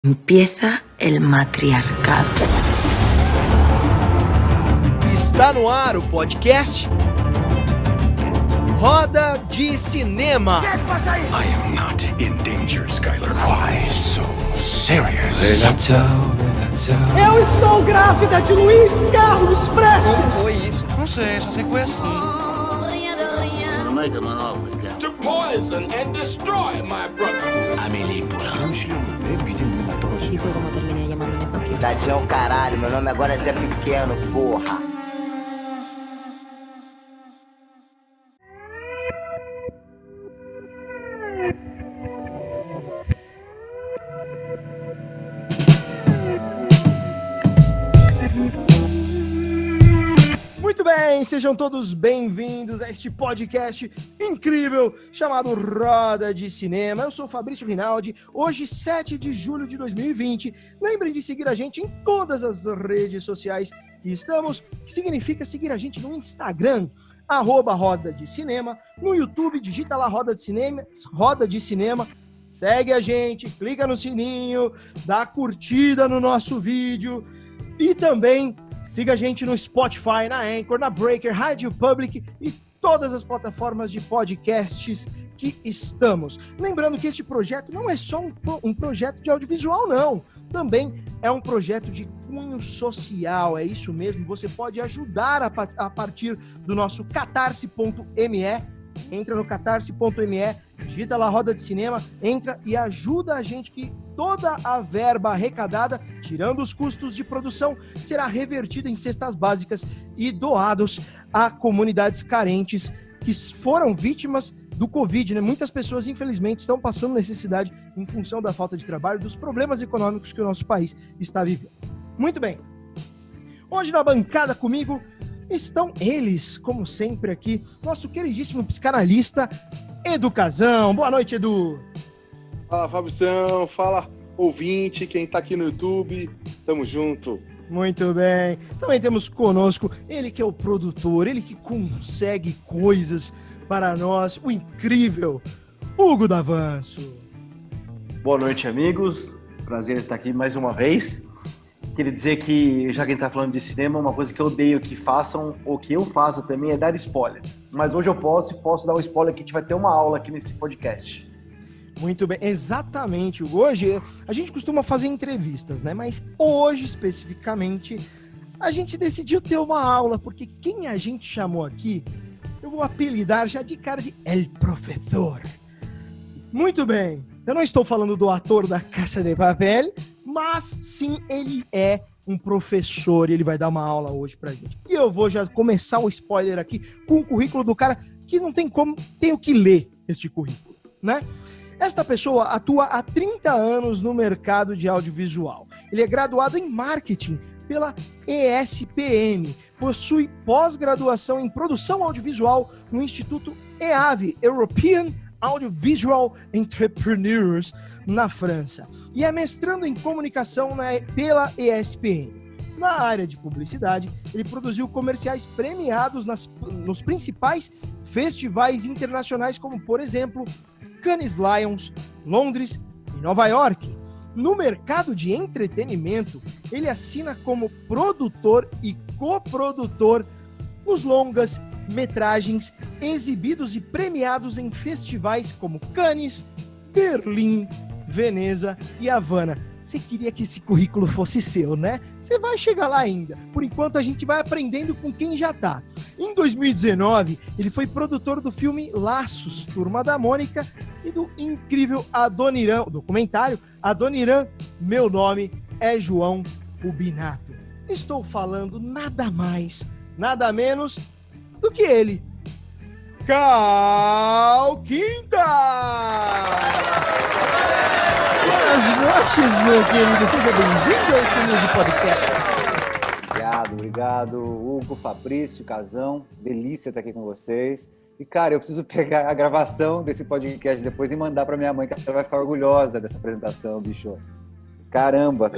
Empieza el matriarcado. Está no ar o podcast Roda de Cinema. I am not in danger, Skylar. Why so serious? Eu estou grávida de Luiz Carlos Prestes. Foi isso? Não sei, só sei que foi assim. To poison and destroy my brother. Amélie Poulain. Así fue como terminé llamándome Tokio. Tadinho é o caralho, meu nome agora é Zé Pequeno, porra. Muito bem, sejam todos bem-vindos a este podcast incrível chamado Roda de Cinema. Eu sou o Fabrício Rinaldi, hoje 7 de julho de 2020. Lembrem de seguir a gente em todas as redes sociais que estamos, que significa seguir a gente no Instagram, @Roda de Cinema, no YouTube, digita lá Roda de Cinema, segue a gente, clica no sininho, dá curtida no nosso vídeo e também siga a gente no Spotify, na Anchor, na Breaker, Rádio Public e todas as plataformas de podcasts que estamos. Lembrando que este projeto não é só um projeto de audiovisual, não. Também é um projeto de cunho social, é isso mesmo. Você pode ajudar a partir do nosso catarse.me. Entra no catarse.me, digita lá Roda de Cinema, entra e ajuda a gente que toda a verba arrecadada, tirando os custos de produção, será revertida em cestas básicas e doados a comunidades carentes que foram vítimas do Covid, né? Muitas pessoas, infelizmente, estão passando necessidade em função da falta de trabalho, dos problemas econômicos que o nosso país está vivendo. Muito bem. Hoje na bancada comigo estão eles, como sempre aqui, nosso queridíssimo psicanalista, Edu Casão. Boa noite, Edu. Fala, Fabrição. Fala, ouvinte, quem tá aqui no YouTube. Tamo junto. Muito bem. Também temos conosco ele que é o produtor, ele que consegue coisas para nós, o incrível Hugo D'Avanço. Boa noite, amigos. Prazer estar aqui mais uma vez. Queria dizer que, já que a gente tá falando de cinema, uma coisa que eu odeio que façam, ou que eu faça também, é dar spoilers. Mas hoje eu posso dar um spoiler que a gente vai ter uma aula aqui nesse podcast. Muito bem, exatamente. Hoje a gente costuma fazer entrevistas, né? Mas hoje, especificamente, a gente decidiu ter uma aula, porque quem a gente chamou aqui, eu vou apelidar já de cara de El Professor. Muito bem, eu não estou falando do ator da Casa de Papel, mas sim, ele é um professor e ele vai dar uma aula hoje pra gente. E eu vou já começar o spoiler aqui com o currículo do cara que não tem como, tenho que ler este currículo, né? Esta pessoa atua há 30 anos no mercado de audiovisual. Ele é graduado em marketing pela ESPM, possui pós-graduação em produção audiovisual no Instituto EAV, European Audiovisual Entrepreneurs, na França, e é mestrando em comunicação pela ESPM. Na área de publicidade, ele produziu comerciais premiados nos principais festivais internacionais, como, por exemplo, Cannes Lions, Londres e Nova York. No mercado de entretenimento, ele assina como produtor e coprodutor nos longas metragens exibidos e premiados em festivais como Cannes, Berlim, Veneza e Havana. Você queria que esse currículo fosse seu, né? Você vai chegar lá ainda. Por enquanto, a gente vai aprendendo com quem já tá. Em 2019, ele foi produtor do filme Laços, Turma da Mônica, e do incrível Adoniran, o documentário Adoniran, Meu Nome é João Rubinato. Estou falando nada mais, nada menos do que ele, Cal Quinta! Boas noites, meu querido. Seja bem-vindo a este novo podcast. Obrigado, Hugo, Fabrício, Casão. Delícia estar aqui com vocês. E, cara, eu preciso pegar a gravação desse podcast depois e mandar para minha mãe, que ela vai ficar orgulhosa dessa apresentação, bicho. Caramba.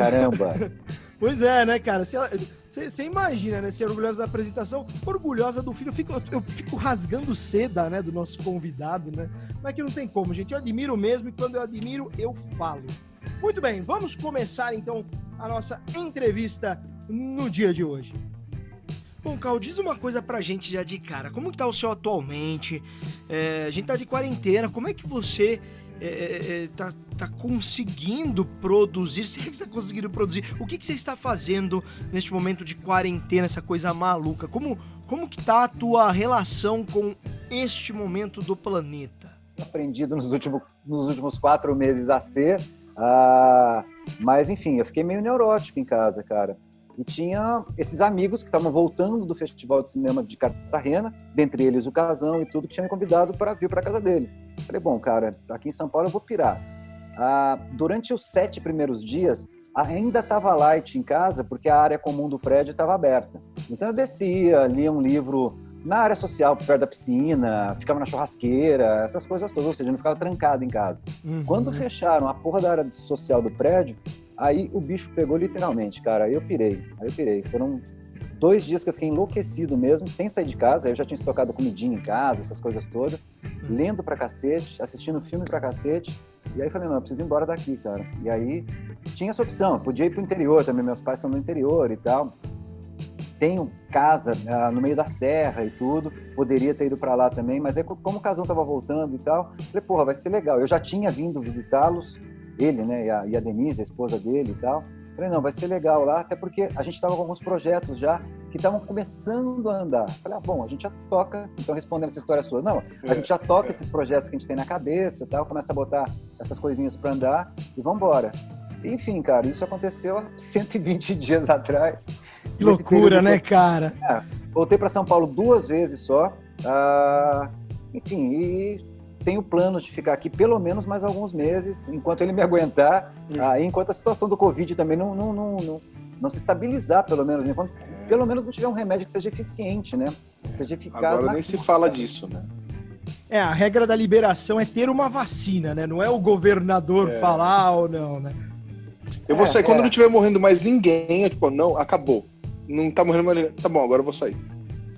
Pois é, né, cara? Você imagina, né? Ser orgulhosa da apresentação, orgulhosa do filho. Eu fico rasgando seda, né, do nosso convidado, né? Mas que não tem como, gente. Eu admiro mesmo e quando eu admiro, eu falo. Muito bem, vamos começar então a nossa entrevista no dia de hoje. Bom, Cal, diz uma coisa pra gente já de cara. Como que tá o seu atualmente? A gente tá de quarentena. Como é que você tá conseguindo produzir? Se é que você tá conseguindo produzir? O que você está fazendo neste momento de quarentena, essa coisa maluca? Como que tá a tua relação com este momento do planeta? Aprendido nos últimos 4 meses a ser, mas enfim, eu fiquei meio neurótico em casa, cara. E tinha esses amigos que estavam voltando do Festival de Cinema de Cartagena, dentre eles o Casão e tudo, que tinha me convidado para vir para casa dele. Falei, bom, cara, aqui em São Paulo eu vou pirar. Durante os 7 primeiros dias, ainda estava light em casa, porque a área comum do prédio estava aberta. Então eu descia, lia um livro na área social, perto da piscina, ficava na churrasqueira, essas coisas todas, ou seja, não ficava trancado em casa. Quando fecharam a porra da área social do prédio, aí o bicho pegou literalmente, cara, aí eu pirei. Foram 2 dias que eu fiquei enlouquecido mesmo, sem sair de casa, aí eu já tinha estocado comidinha em casa, essas coisas todas, lendo pra cacete, assistindo filme pra cacete, e aí falei, não, eu preciso ir embora daqui, cara. E aí tinha essa opção, eu podia ir pro interior também, meus pais são no interior e tal. Tenho casa no meio da serra e tudo, poderia ter ido para lá também, mas aí como o Casão estava voltando e tal, falei, porra, vai ser legal. Eu já tinha vindo visitá-los, ele, né, e a Denise, a esposa dele e tal. Falei, não, vai ser legal lá, até porque a gente estava com alguns projetos já que estavam começando a andar. Falei, bom, a gente já toca, então respondendo essa história sua, não, a gente já toca esses projetos que a gente tem na cabeça e tal, começa a botar essas coisinhas para andar e vamos embora. Enfim, cara, isso aconteceu há 120 dias atrás. Que loucura, né, cara? Voltei para São Paulo 2 vezes só. Enfim, e tenho planos de ficar aqui pelo menos mais alguns meses, enquanto ele me aguentar, enquanto a situação do Covid também não se estabilizar, pelo menos. Enquanto pelo menos não tiver um remédio que seja eficiente, né? Que seja eficaz. Agora nem se fala disso, né? A regra da liberação é ter uma vacina, né? Não é o governador falar ou não, né? Eu vou sair quando não estiver morrendo mais ninguém, tipo, não, acabou. Não tá morrendo mais ninguém. Tá bom, agora eu vou sair.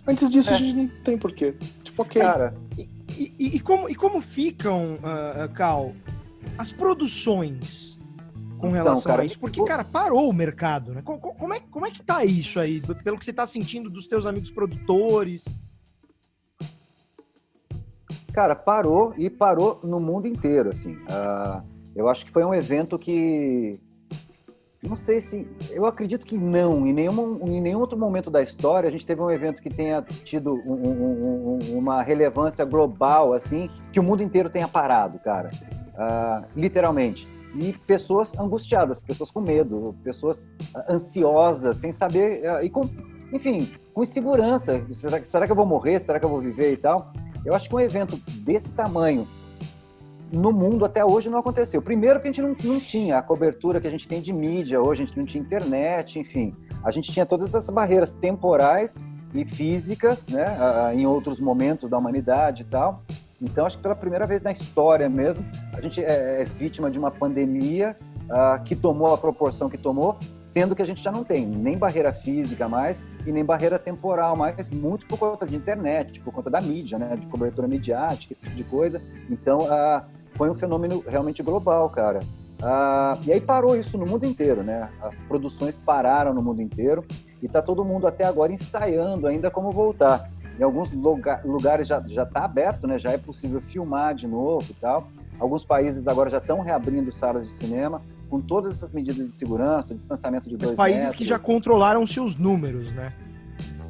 Antes disso, a gente não tem porquê. Tipo, ok. Cara, e como ficam, Cal, as produções com relação a isso? Porque, cara, parou o mercado, né? Como é que tá isso aí? Pelo que você tá sentindo dos teus amigos produtores? Cara, parou no mundo inteiro, assim. Eu acho que foi um evento que... Não sei se... Eu acredito que não. Em nenhum outro momento da história a gente teve um evento que tenha tido uma relevância global, assim, que o mundo inteiro tenha parado, cara. Literalmente. E pessoas angustiadas, pessoas com medo, pessoas ansiosas, sem saber... enfim, com insegurança. Será que eu vou morrer? Será que eu vou viver e tal? Eu acho que um evento desse tamanho no mundo até hoje não aconteceu. Primeiro que a gente não tinha a cobertura que a gente tem de mídia hoje, a gente não tinha internet, enfim. A gente tinha todas essas barreiras temporais e físicas, né, em outros momentos da humanidade e tal. Então, acho que pela primeira vez na história mesmo, a gente é vítima de uma pandemia que tomou a proporção que tomou, sendo que a gente já não tem nem barreira física mais e nem barreira temporal mais, muito por conta de internet, por conta da mídia, né, de cobertura midiática, esse tipo de coisa. Então, foi um fenômeno realmente global, cara. E aí parou isso no mundo inteiro, né? As produções pararam no mundo inteiro e tá todo mundo até agora ensaiando ainda como voltar. Em alguns lugares já está aberto, né? Já é possível filmar de novo e tal. Alguns países agora já estão reabrindo salas de cinema com todas essas medidas de segurança, distanciamento de 2 metros. Países que já controlaram seus números, né?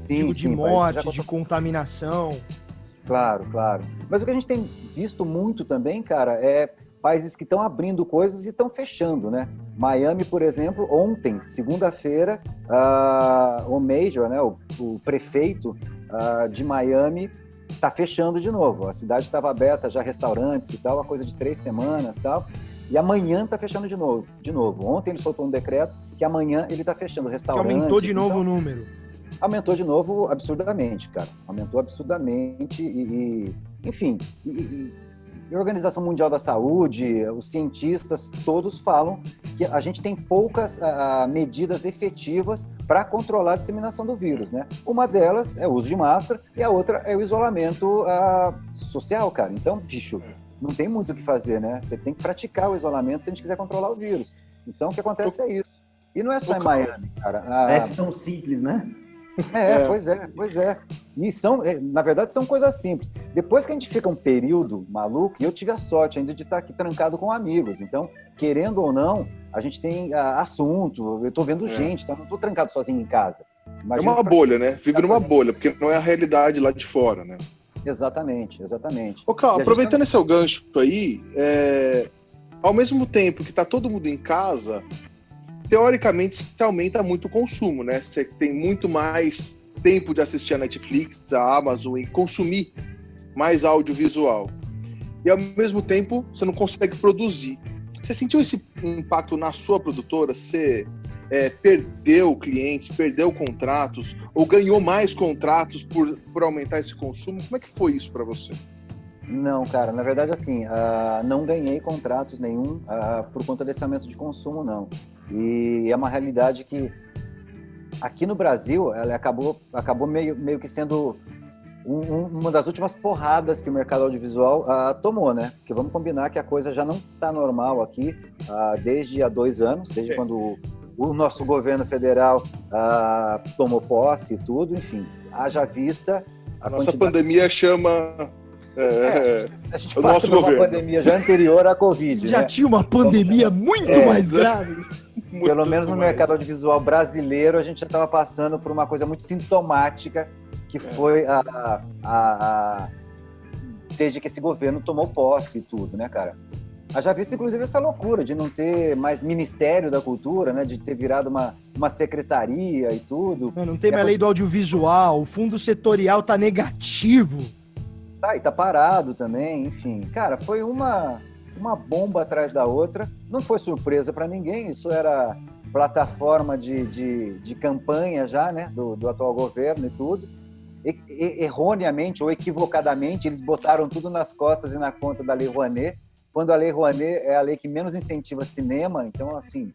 Sim, de morte, de contaminação. Claro. Mas o que a gente tem visto muito também, cara, é países que estão abrindo coisas e estão fechando, né? Miami, por exemplo, ontem, segunda-feira, o Major, né, o prefeito de Miami, está fechando de novo. A cidade estava aberta, já restaurantes e tal, uma coisa de 3 semanas e tal, e amanhã está fechando de novo. Ontem ele soltou um decreto que amanhã ele está fechando restaurantes. Que aumentou de novo o número. Aumentou de novo absurdamente, cara. Aumentou absurdamente enfim, a Organização Mundial da Saúde, os cientistas, todos falam que a gente tem poucas medidas efetivas para controlar a disseminação do vírus, né? Uma delas é o uso de máscara e a outra é o isolamento social, cara. Então, bicho, não tem muito o que fazer, né? Você tem que praticar o isolamento se a gente quiser controlar o vírus. Então, o que acontece é isso. E não é só em Miami, cara. Parece tão simples, né? Pois é. E na verdade, são coisas simples. Depois que a gente fica um período maluco, e eu tive a sorte ainda de estar aqui trancado com amigos. Então, querendo ou não, a gente tem assunto, eu tô vendo gente, então eu não tô trancado sozinho em casa. Imagina é uma bolha, né? Vive numa bolha, porque não é a realidade lá de fora, né? Exatamente. Ô, Carl, aproveitando esse seu gancho aí, ao mesmo tempo que tá todo mundo em casa, teoricamente se aumenta muito o consumo, né? Você tem muito mais tempo de assistir a Netflix, a Amazon e consumir mais audiovisual. E ao mesmo tempo você não consegue produzir. Você sentiu esse impacto na sua produtora? Você perdeu clientes, perdeu contratos ou ganhou mais contratos por aumentar esse consumo? Como é que foi isso para você? Não, cara, na verdade assim, não ganhei contratos nenhum por conta desse aumento de consumo, não. E é uma realidade que aqui no Brasil ela acabou meio que sendo uma das últimas porradas que o mercado audiovisual tomou, né? Porque vamos combinar que a coisa já não está normal aqui desde há 2 anos, desde quando o nosso governo federal tomou posse e tudo, enfim, haja vista... A nossa pandemia chama... a gente passa por uma pandemia já anterior à Covid. Já tinha uma pandemia muito mais grave. Pelo menos no mercado audiovisual brasileiro, a gente já estava passando por uma coisa muito sintomática, que foi desde que esse governo tomou posse e tudo, né, cara? Já visto, inclusive, essa loucura de não ter mais Ministério da Cultura, né? De ter virado uma secretaria e tudo. Não tem mais lei do audiovisual, o fundo setorial tá negativo. E tá parado também, enfim. Cara, foi uma bomba atrás da outra. Não foi surpresa para ninguém, isso era plataforma de campanha já, né? Do atual governo e tudo. Erroneamente ou equivocadamente, eles botaram tudo nas costas e na conta da Lei Rouanet, quando a Lei Rouanet é a lei que menos incentiva cinema. Então, assim,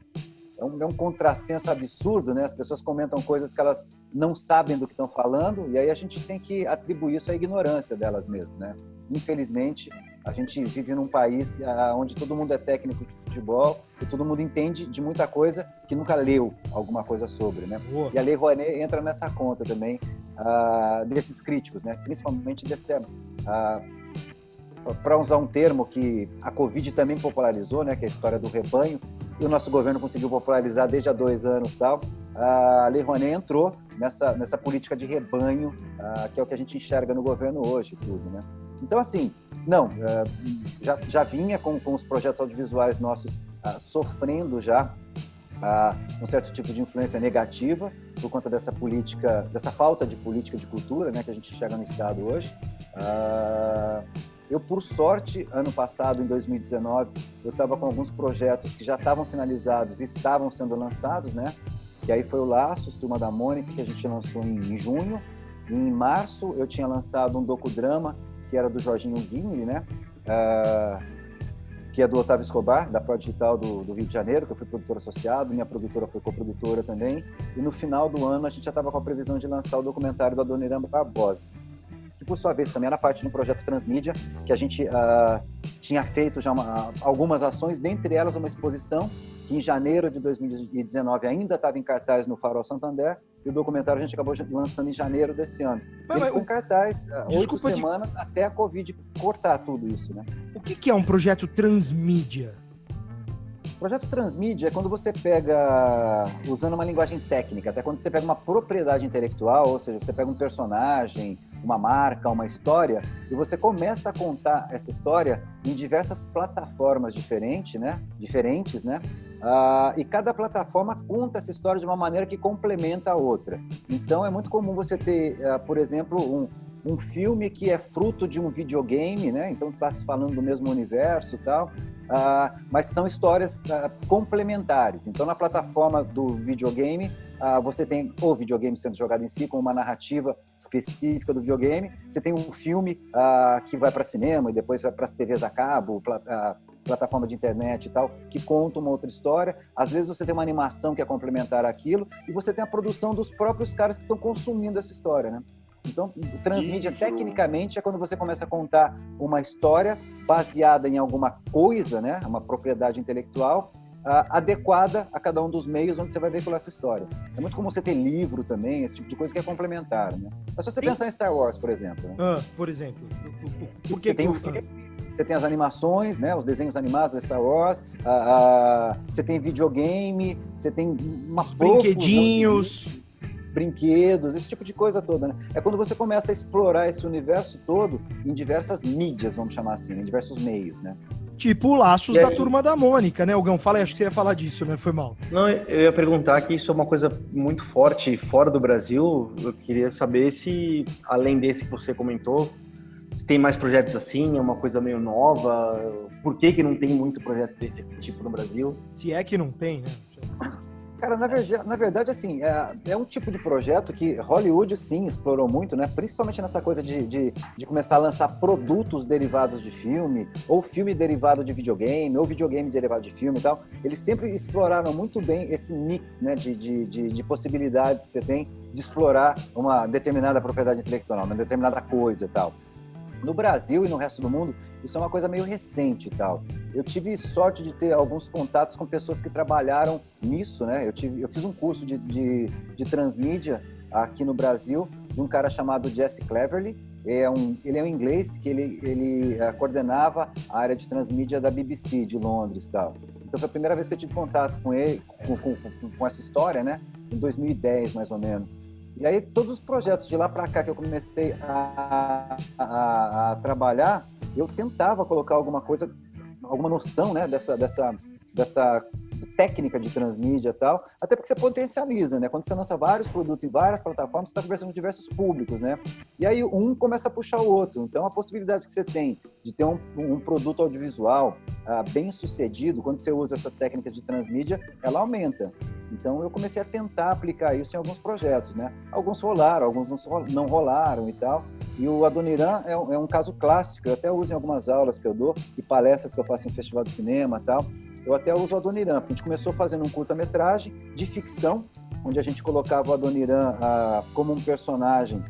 é um contrassenso absurdo, né? As pessoas comentam coisas que elas não sabem do que estão falando, e aí a gente tem que atribuir isso à ignorância delas mesmo, né? Infelizmente, a gente vive num país onde todo mundo é técnico de futebol e todo mundo entende de muita coisa que nunca leu alguma coisa sobre, né? E a Lei Rouanet entra nessa conta também desses críticos, né? Principalmente para usar um termo que a Covid também popularizou, né? Que é a história do rebanho, e o nosso governo conseguiu popularizar desde há 2 anos, tal. A Lei Rouanet entrou nessa política de rebanho, que é o que a gente enxerga no governo hoje, tudo, né? Então, assim, não, já vinha com os projetos audiovisuais nossos sofrendo já um certo tipo de influência negativa por conta dessa política, dessa falta de política de cultura, né, que a gente enxerga no Estado hoje. Eu, por sorte, ano passado, em 2019, eu estava com alguns projetos que já estavam finalizados e estavam sendo lançados, né? Que aí foi o Laços, Turma da Mônica, que a gente lançou em junho. E em março, eu tinha lançado um docudrama, que era do Jorginho Guimeli, né? Que é do Otávio Escobar, da Prodigital do Rio de Janeiro, que eu fui produtor associado, minha produtora foi coprodutora também. E no final do ano, a gente já estava com a previsão de lançar o documentário do Adoniran Barbosa, que por sua vez também era parte de um projeto Transmídia, que a gente tinha feito já algumas ações, dentre elas uma exposição que em janeiro de 2019 ainda estava em cartaz no Farol Santander, e o documentário a gente acabou lançando em janeiro desse ano. Ele ficou em cartaz 8 semanas até a Covid cortar tudo isso, né? O que é um projeto Transmídia? O projeto Transmídia é quando você pega, usando uma linguagem técnica, até quando você pega uma propriedade intelectual, ou seja, você pega um personagem, uma marca, uma história, e você começa a contar essa história em diversas plataformas diferentes, né? E cada plataforma conta essa história de uma maneira que complementa a outra. Então é muito comum você ter, por exemplo, um filme que é fruto de um videogame, né? Então está se falando do mesmo universo e tal, mas são histórias complementares. Então na plataforma do videogame, você tem o videogame sendo jogado em si, com uma narrativa específica do videogame. Você tem um filme que vai para cinema e depois vai para as TVs a cabo, plataforma de internet e tal, que conta uma outra história. Às vezes você tem uma animação que é complementar àquilo, e você tem a produção dos próprios caras que estão consumindo essa história, né? Então, o transmídia, tecnicamente, é quando você começa a contar uma história baseada em alguma coisa, né? Uma propriedade intelectual, adequada a cada um dos meios onde você vai veicular essa história. É muito comum você ter livro também, esse tipo de coisa que é complementar, né? Mas se você pensar em Star Wars, por exemplo. Né? Por exemplo. Por você que tem o filme, você tem as animações, né? Os desenhos animados de Star Wars, você tem videogame, você tem uma brinquedinhos, brinquedos, esse tipo de coisa toda, né? É quando você começa a explorar esse universo todo em diversas mídias, vamos chamar assim, em diversos meios, né? Tipo Laços da Turma da Mônica, né, Gão? Fala aí, acho que você ia falar disso, né? Foi mal. Não, eu ia perguntar que isso é uma coisa muito forte fora do Brasil. Eu queria saber se, além desse que você comentou, se tem mais projetos assim, é uma coisa meio nova. Por que não tem muito projeto desse tipo no Brasil? Se é que não tem, né? Cara, na verdade, assim, é um tipo de projeto que Hollywood, sim, explorou muito, né? Principalmente nessa coisa de começar a lançar produtos derivados de filme, ou filme derivado de videogame, ou videogame derivado de filme e tal. Eles sempre exploraram muito bem esse mix, né, de possibilidades que você tem de explorar uma determinada propriedade intelectual, uma determinada coisa e tal. No Brasil e no resto do mundo, isso é uma coisa meio recente e tal. Eu tive sorte de ter alguns contatos com pessoas que trabalharam nisso, né? Eu fiz um curso de transmídia aqui no Brasil de um cara chamado Jesse Cleverly. Ele é um inglês que ele coordenava a área de transmídia da BBC de Londres e tal. Então foi a primeira vez que eu tive contato com ele, com essa história, né? Em 2010, mais ou menos. E aí, todos os projetos de lá para cá que eu comecei a trabalhar, eu tentava colocar alguma coisa, alguma noção, né, dessa técnica de transmídia e tal, até porque você potencializa, né? Quando você lança vários produtos em várias plataformas, você está conversando com diversos públicos, né? E aí um começa a puxar o outro. Então, a possibilidade que você tem de ter um produto audiovisual bem sucedido, quando você usa essas técnicas de transmídia, ela aumenta. Então, eu comecei a tentar aplicar isso em alguns projetos, né? Alguns rolaram, alguns não rolaram e tal. E o Adoniran é um caso clássico. Eu até uso em algumas aulas que eu dou e palestras que eu faço em festival de cinema e tal. Eu até uso o Adoniran, porque a gente começou fazendo um curta-metragem de ficção, onde a gente colocava o Adoniran como um personagem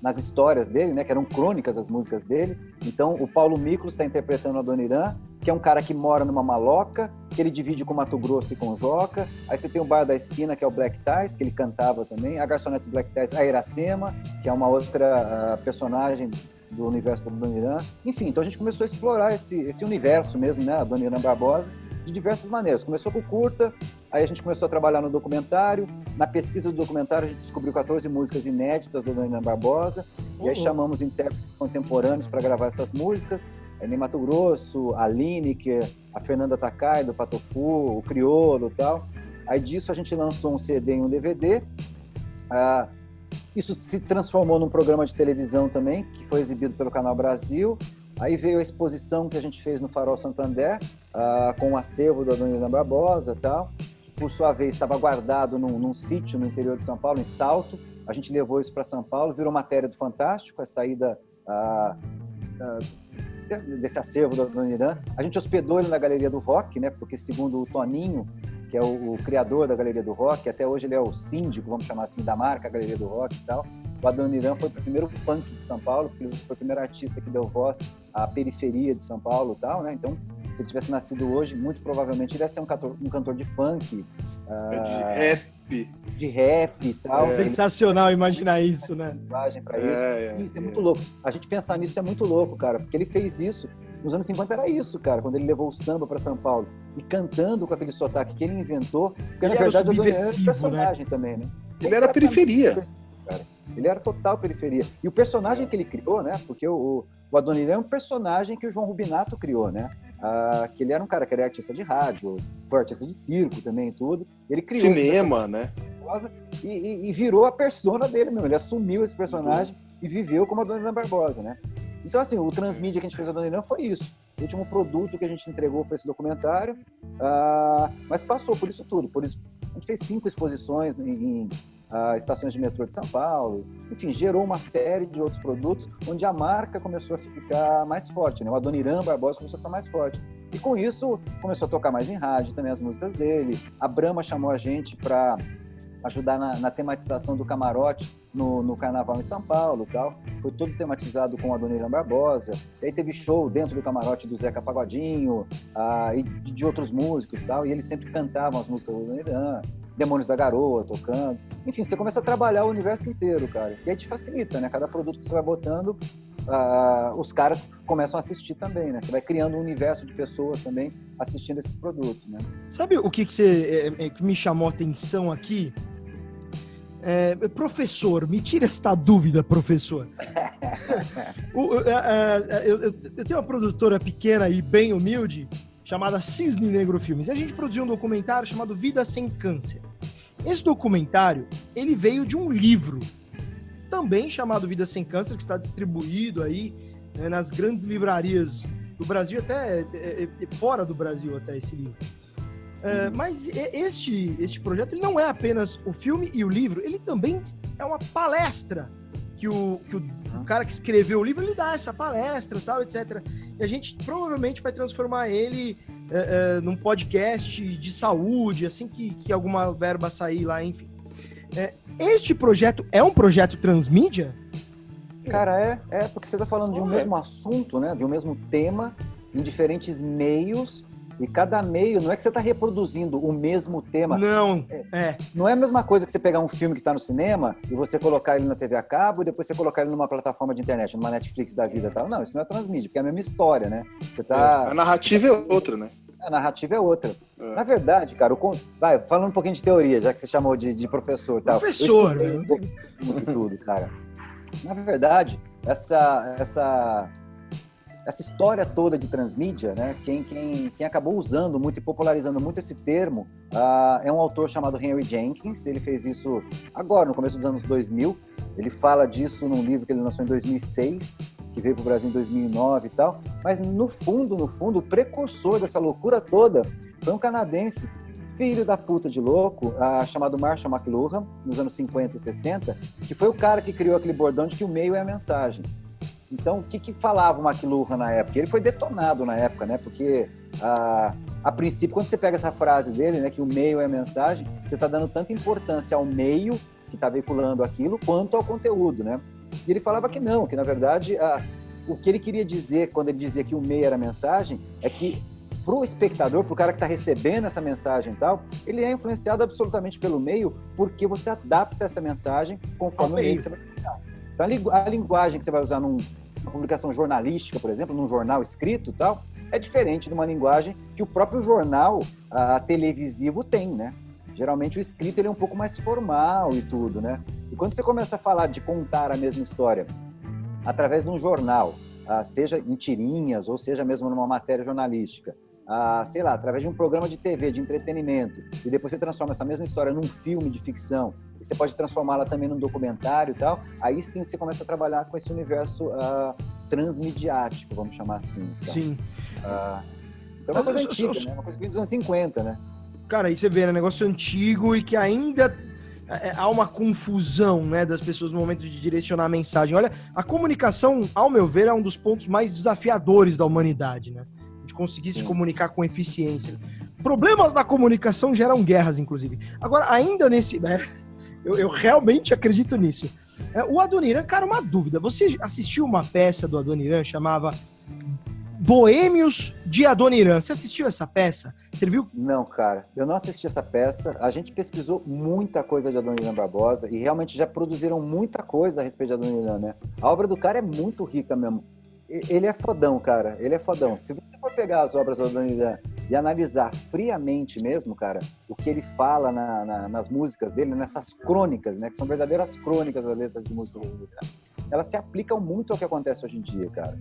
nas histórias dele, né, que eram crônicas as músicas dele. Então, o Paulo Miklos está interpretando o Adoniran, que é um cara que mora numa maloca, que ele divide com Mato Grosso e com Joca. Aí você tem o Bar da Esquina, que é o Black Ties, que ele cantava também. A garçonete Black Ties, a Iracema, que é uma outra personagem do universo do Adoniran. Enfim, então a gente começou a explorar esse universo mesmo, né, Adoniran Barbosa, de diversas maneiras. Começou com o curta, aí a gente começou a trabalhar no documentário. Na pesquisa do documentário, a gente descobriu 14 músicas inéditas do Adoniran Barbosa, e aí chamamos intérpretes contemporâneos para gravar essas músicas. Ney Mato Grosso, a Lineker, a Fernanda Takai, do Patofu, o Criolo e tal. Aí disso a gente lançou um CD e um DVD. Isso se transformou num programa de televisão também, que foi exibido pelo Canal Brasil. Aí veio a exposição que a gente fez no Farol Santander, com o acervo do Adoniran Barbosa e tal, que por sua vez estava guardado num sítio no interior de São Paulo, em Salto. A gente levou isso para São Paulo, virou matéria do Fantástico, a saída desse acervo do Adoniran. A gente hospedou ele na Galeria do Rock, né, porque segundo o Toninho, que é o criador da Galeria do Rock, até hoje ele é o síndico, vamos chamar assim, da marca Galeria do Rock e tal. O Adoniran foi o primeiro punk de São Paulo, porque ele foi o primeiro artista que deu voz à periferia de São Paulo e tal, né? Então, se ele tivesse nascido hoje, muito provavelmente ele ia ser um cantor de funk. De rap e tal. Sensacional imaginar isso, né? Isso é muito louco. A gente pensar nisso é muito louco, cara, porque ele fez isso. Nos anos 50 era isso, cara, quando ele levou o samba para São Paulo e cantando com aquele sotaque que ele inventou, porque na verdade o Adoniran era um personagem, né? Também, né? Ele era periferia. Cara. Ele era total periferia. E o personagem que ele criou, né? Porque o Adoniran é um personagem que o João Rubinato criou, né? Que ele era um cara que era artista de rádio, foi artista de circo também e tudo. Ele criou cinema, né? E virou a persona dele mesmo. Ele assumiu esse personagem e viveu como Adoniran Barbosa, né? Então, assim, o transmídia que a gente fez a Adoniran foi isso. O último produto que a gente entregou foi esse documentário, mas passou por isso tudo. Por isso, a gente fez 5 exposições em estações de metrô de São Paulo. Enfim, gerou uma série de outros produtos onde a marca começou a ficar mais forte, né? O Adoniran Barbosa começou a ficar mais forte. E com isso, começou a tocar mais em rádio também as músicas dele. A Brahma chamou a gente para ajudar na tematização do camarote no Carnaval em São Paulo e tal. Foi todo tematizado com a Dona Irã Barbosa. E aí teve show dentro do camarote do Zeca Pagodinho e de outros músicos e tal. E eles sempre cantavam as músicas da Dona Irã. Demônios da Garoa tocando. Enfim, você começa a trabalhar o universo inteiro, cara. E aí te facilita, né? Cada produto que você vai botando, os caras começam a assistir também, né? Você vai criando um universo de pessoas também assistindo esses produtos, né? Sabe o que me chamou a atenção aqui? Professor, me tira esta dúvida, professor. Eu tenho uma produtora pequena e bem humilde, chamada Cisne Negro Filmes. E a gente produziu um documentário chamado Vida Sem Câncer. Esse documentário, ele veio de um livro, também chamado Vida Sem Câncer, que está distribuído aí, né, nas grandes livrarias do Brasil, até fora do Brasil até esse livro. Mas este projeto, ele não é apenas o filme e o livro, ele também é uma palestra que o cara que escreveu o livro, ele dá essa palestra, tal, etc. E a gente provavelmente vai transformar ele num podcast de saúde, assim que alguma verba sair lá, enfim. Este projeto é um projeto transmídia? Cara, porque você está falando de um mesmo assunto, né? De um mesmo tema, em diferentes meios. E cada meio, não é que você está reproduzindo o mesmo tema. Não, Não é a mesma coisa que você pegar um filme que está no cinema e você colocar ele na TV a cabo e depois você colocar ele numa plataforma de internet, numa Netflix da vida e tal. Não, isso não é transmídia, porque é a mesma história, né? Você tá... A narrativa é outra, né? A narrativa é outra. Na verdade, cara, falando um pouquinho de teoria, já que você chamou de professor. Professor, tudo, cara. Na verdade, essa história toda de transmídia, né? Quem acabou usando muito e popularizando muito esse termo é um autor chamado Henry Jenkins. Ele fez isso agora, no começo dos anos 2000. Ele fala disso num livro que ele lançou em 2006, que veio para o Brasil em 2009 e tal. Mas, no fundo, o precursor dessa loucura toda foi um canadense, filho da puta de louco, chamado Marshall McLuhan, nos anos 50 e 60, que foi o cara que criou aquele bordão de que o meio é a mensagem. Então, o que falava o McLuhan na época? Ele foi detonado na época, né? Porque, a princípio, quando você pega essa frase dele, né, que o meio é a mensagem, você está dando tanta importância ao meio que está veiculando aquilo, quanto ao conteúdo, né? E ele falava que não, que, na verdade, o que ele queria dizer, quando ele dizia que o meio era a mensagem, é que para o espectador, para o cara que está recebendo essa mensagem e tal, ele é influenciado absolutamente pelo meio, porque você adapta essa mensagem conforme o meio que você vai usar. Então, a linguagem que você vai usar numa publicação jornalística, por exemplo, num jornal escrito e tal, é diferente de uma linguagem que o próprio jornal televisivo tem, né? Geralmente o escrito ele é um pouco mais formal e tudo, né? E quando você começa a falar de contar a mesma história através de um jornal, seja em tirinhas ou seja mesmo numa matéria jornalística, sei lá, através de um programa de TV, de entretenimento, e depois você transforma essa mesma história num filme de ficção, e você pode transformá-la também num documentário e tal, aí sim você começa a trabalhar com esse universo transmediático, vamos chamar assim. Então. Sim. Então é uma coisa antiga, né? Uma coisa que vem dos anos 50, né? Cara, aí você vê, né? Negócio antigo e que ainda há uma confusão, né, das pessoas no momento de direcionar a mensagem. Olha, a comunicação, ao meu ver, é um dos pontos mais desafiadores da humanidade, né? De conseguir se comunicar com eficiência. Problemas na comunicação geram guerras, inclusive. Agora, ainda nesse... eu realmente acredito nisso. O Adoniran, cara, uma dúvida. Você assistiu uma peça do Adoniran, chamava Boêmios de Adoniran. Você assistiu essa peça? Você viu? Não, cara. Eu não assisti essa peça. A gente pesquisou muita coisa de Adoniran Barbosa e realmente já produziram muita coisa a respeito de Adoniran, né? A obra do cara é muito rica mesmo. Ele é fodão, cara. Ele é fodão. Se você for pegar as obras do Adoniran e analisar friamente mesmo, cara, o que ele fala nas músicas dele, nessas crônicas, né? Que são verdadeiras crônicas, as letras de música do Adoniran, elas se aplicam muito ao que acontece hoje em dia, cara.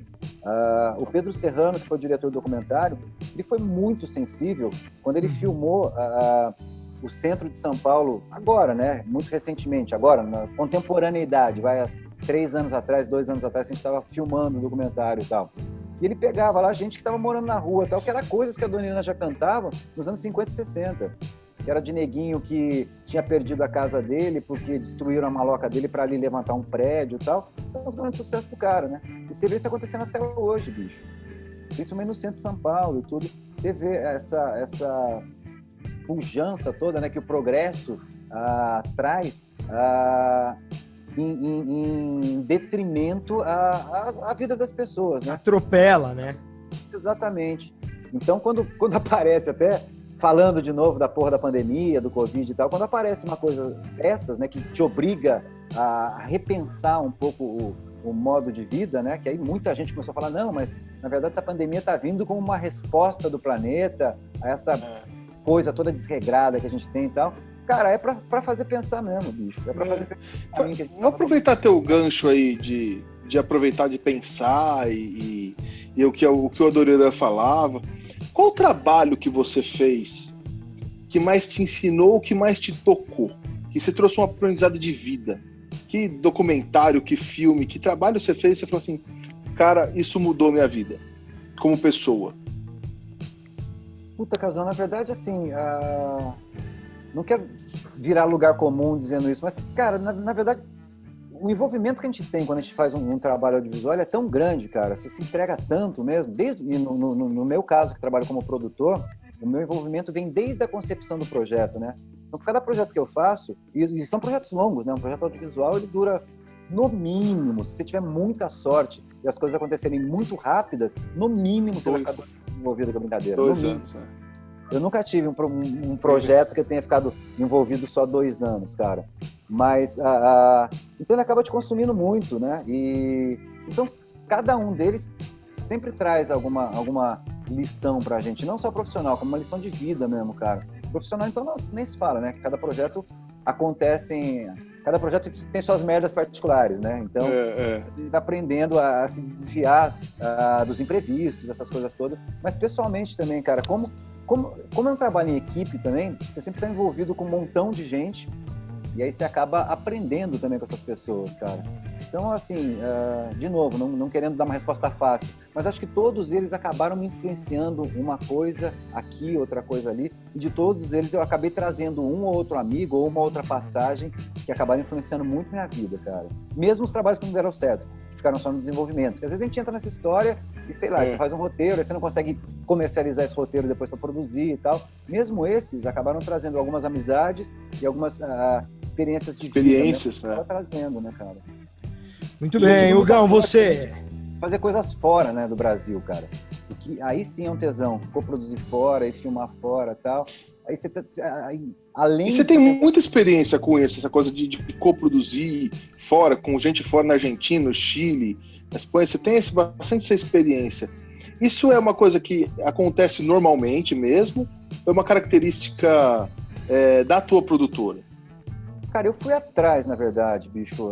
O Pedro Serrano, que foi o diretor do documentário, ele foi muito sensível quando ele filmou o centro de São Paulo, agora, né? Muito recentemente, agora, na contemporaneidade, 3 anos atrás, 2 anos atrás, a gente estava filmando o documentário e tal. E ele pegava lá gente que estava morando na rua e tal, que era coisas que a Dona Irã já cantava nos anos 50 e 60. Que era de neguinho que tinha perdido a casa dele porque destruíram a maloca dele para ali levantar um prédio e tal. São os grandes sucessos do cara, né? E você vê isso acontecendo até hoje, bicho. Principalmente no centro de São Paulo e tudo. Você vê essa pujança toda, né? Que o progresso atrás em detrimento à vida das pessoas, né? Atropela, né? Exatamente. Então, quando aparece, até falando de novo da porra da pandemia, do Covid e tal, quando aparece uma coisa dessas, né, que te obriga a repensar um pouco o modo de vida, né, que aí muita gente começou a falar, não, mas na verdade essa pandemia está vindo como uma resposta do planeta a essa coisa toda desregrada que a gente tem e tal. Cara, é pra fazer pensar mesmo, bicho. É pra fazer pensar. Vou aproveitar teu gancho aí de aproveitar de pensar e o que o Adoniran falava. Qual o trabalho que você fez que mais te ensinou, que mais te tocou? Que você trouxe um aprendizado de vida? Que documentário, que filme, que trabalho você fez e você falou assim, cara, isso mudou minha vida como pessoa? Puta, Casão, na verdade, assim, não quero virar lugar comum dizendo isso, mas, cara, na verdade, o envolvimento que a gente tem quando a gente faz um trabalho audiovisual é tão grande, cara, você se entrega tanto mesmo, e no meu caso, que trabalho como produtor, o meu envolvimento vem desde a concepção do projeto, né? Então, cada projeto que eu faço, e são projetos longos, né? Um projeto audiovisual, ele dura, no mínimo, se você tiver muita sorte e as coisas acontecerem muito rápidas, no mínimo você vai ficar envolvido com a brincadeira. 2 anos, Eu nunca tive um projeto que eu tenha ficado envolvido só 2 anos, cara. Mas, então ele acaba te consumindo muito, né? E então, cada um deles sempre traz alguma lição pra gente, não só profissional, como uma lição de vida mesmo, cara. Profissional, então, nem se fala, né? Cada projeto cada projeto tem suas merdas particulares, né? Então, você tá aprendendo a se desviar dos imprevistos, essas coisas todas. Mas, pessoalmente também, cara, como é um trabalho em equipe também, você sempre está envolvido com um montão de gente e aí você acaba aprendendo também com essas pessoas, cara. Então, assim, de novo, não querendo dar uma resposta fácil, mas acho que todos eles acabaram me influenciando uma coisa aqui, outra coisa ali, e de todos eles eu acabei trazendo um ou outro amigo ou uma outra passagem que acabaram influenciando muito minha vida, cara. Mesmo os trabalhos que não deram certo, que ficaram só no desenvolvimento, porque às vezes a gente entra nessa história e, sei lá, você faz um roteiro, aí você não consegue comercializar esse roteiro depois para produzir e tal. Mesmo esses acabaram trazendo algumas amizades e algumas experiências de vida, né? Trazendo, né, cara? Muito bem, Hugão, você... Fazer coisas fora, né, do Brasil, cara. Porque aí sim é um tesão. Coproduzir fora e filmar fora e tal. Aí você tá... além e você tem muita experiência com isso, essa coisa de coproduzir fora, com gente fora na Argentina, no Chile, na Espanha. Você tem bastante essa experiência. Isso é uma coisa que acontece normalmente mesmo? Ou é uma característica da tua produtora? Cara, eu fui atrás, na verdade, bicho.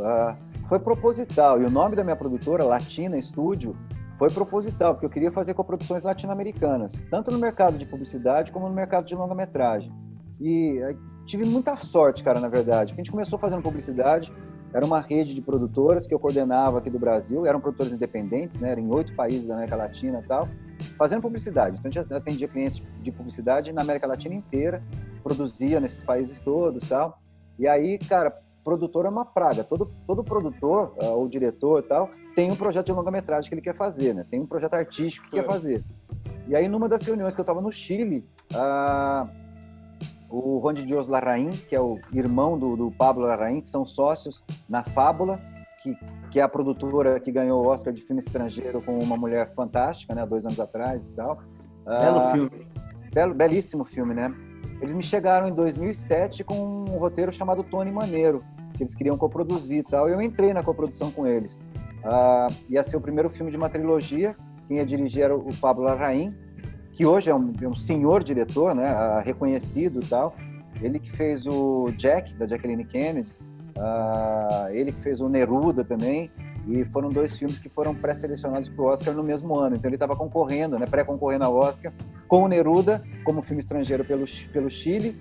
Foi proposital. E o nome da minha produtora, Latina Studio, foi proposital, porque eu queria fazer coproduções latino-americanas, tanto no mercado de publicidade como no mercado de longa-metragem. E tive muita sorte, cara, na verdade. Porque a gente começou fazendo publicidade, era uma rede de produtoras que eu coordenava aqui do Brasil, eram produtoras independentes, né, em 8 países da América Latina e tal, fazendo publicidade. Então a gente atendia clientes de publicidade na América Latina inteira, produzia nesses países todos e tal. E aí, cara, produtor é uma praga. Todo produtor, ou diretor e tal, tem um projeto de longa-metragem que ele quer fazer, né? Tem um projeto artístico que quer fazer. E aí, numa das reuniões que eu estava no Chile, o Juan de Dios Larraín, que é o irmão do Pablo Larraín, que são sócios na Fábula, que é a produtora que ganhou o Oscar de filme estrangeiro com Uma Mulher Fantástica, né? 2 anos atrás e tal. Belo filme. Belíssimo filme, né? Eles me chegaram em 2007 com um roteiro chamado Tony Maneiro, que eles queriam coproduzir e tal, e eu entrei na coprodução com eles. Ia ser o primeiro filme de uma trilogia, quem ia dirigir era o Pablo Larraín, que hoje é um senhor diretor, né, reconhecido e tal. Ele que fez o Jack, da Jacqueline Kennedy, ele que fez o Neruda também, e foram 2 filmes que foram pré-selecionados para o Oscar no mesmo ano. Então ele estava concorrendo, né, pré-concorrendo ao Oscar, com o Neruda, como filme estrangeiro pelo Chile,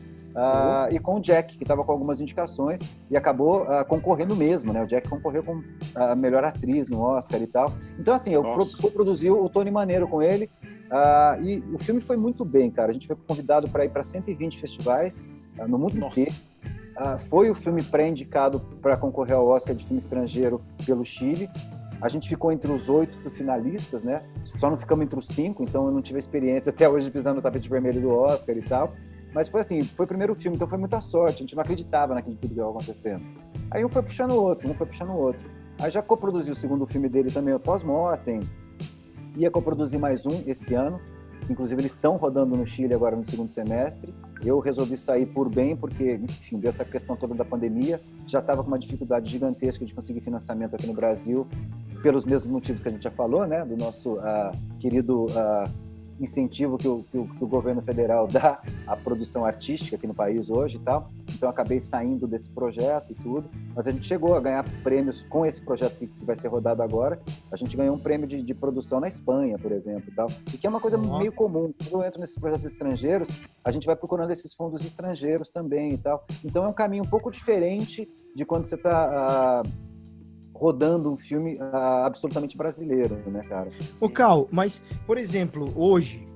e com o Jack, que estava com algumas indicações, e acabou concorrendo mesmo, né? O Jack concorreu com a melhor atriz no Oscar e tal. Então, assim, eu produzi o Tony Maneiro com ele, e o filme foi muito bem, cara. A gente foi convidado para ir para 120 festivais no mundo inteiro. Foi o filme pré-indicado para concorrer ao Oscar de filme estrangeiro pelo Chile. A gente ficou entre os 8 finalistas, né? Só não ficamos entre os 5, então eu não tive a experiência até hoje de pisar no tapete vermelho do Oscar e tal. Mas foi assim, foi o primeiro filme, então foi muita sorte, a gente não acreditava naquilo que estava acontecendo. Aí um foi puxando o outro. Aí já coproduzi o segundo filme dele também, o Pós-Mortem. Ia coproduzir mais um esse ano, que inclusive eles estão rodando no Chile agora no segundo semestre. Eu resolvi sair por bem, porque, enfim, deu essa questão toda da pandemia, já estava com uma dificuldade gigantesca de conseguir financiamento aqui no Brasil, pelos mesmos motivos que a gente já falou, né, do nosso querido incentivo que o governo federal dá à produção artística aqui no país hoje e tal. Então, eu acabei saindo desse projeto e tudo, mas a gente chegou a ganhar prêmios com esse projeto que vai ser rodado agora. A gente ganhou um prêmio de produção na Espanha, por exemplo, e tal, e que é uma coisa meio comum. Quando eu entro nesses projetos estrangeiros, a gente vai procurando esses fundos estrangeiros também e tal. Então, é um caminho um pouco diferente de quando você está rodando um filme absolutamente brasileiro, né, cara? Ô, Cal, mas, por exemplo, hoje,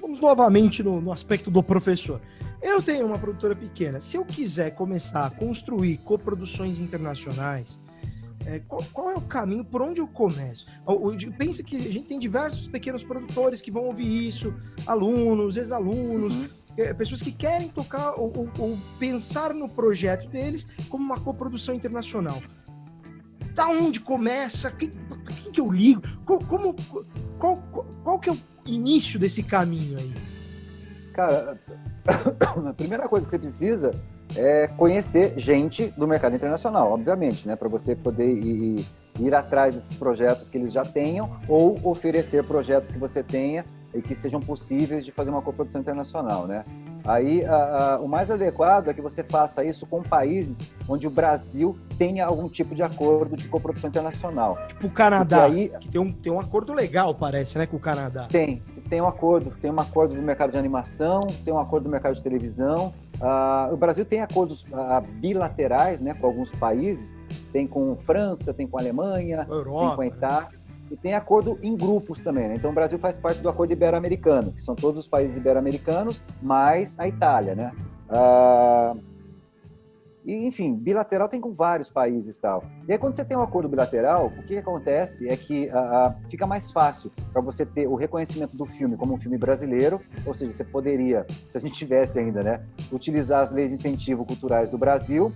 vamos novamente no aspecto do professor. Eu tenho uma produtora pequena. Se eu quiser começar a construir coproduções internacionais, qual é o caminho? Por onde eu começo? Pensa que a gente tem diversos pequenos produtores que vão ouvir isso, alunos, ex-alunos, pessoas que querem tocar ou pensar no projeto deles como uma coprodução internacional. Da onde começa? Quem que eu ligo? Qual que é o início desse caminho aí? Cara, a primeira coisa que você precisa é conhecer gente do mercado internacional, obviamente, né? Para você poder ir atrás desses projetos que eles já tenham ou oferecer projetos que você tenha e que sejam possíveis de fazer uma coprodução internacional, né? Aí, o mais adequado é que você faça isso com países onde o Brasil tenha algum tipo de acordo de coprodução internacional. Tipo o Canadá, aí, que tem um acordo legal, parece, né, com o Canadá. Tem um acordo do mercado de animação, tem um acordo do mercado de televisão. O Brasil tem acordos bilaterais, né, com alguns países, tem com França, tem com a Alemanha, Europa, tem com a Itália. E tem acordo em grupos também, né? Então o Brasil faz parte do acordo ibero-americano, que são todos os países ibero-americanos, mais a Itália, né? E, enfim, bilateral tem com vários países e tal. E aí quando você tem um acordo bilateral, o que acontece é que fica mais fácil para você ter o reconhecimento do filme como um filme brasileiro, ou seja, você poderia, se a gente tivesse ainda, né, utilizar as leis de incentivo culturais do Brasil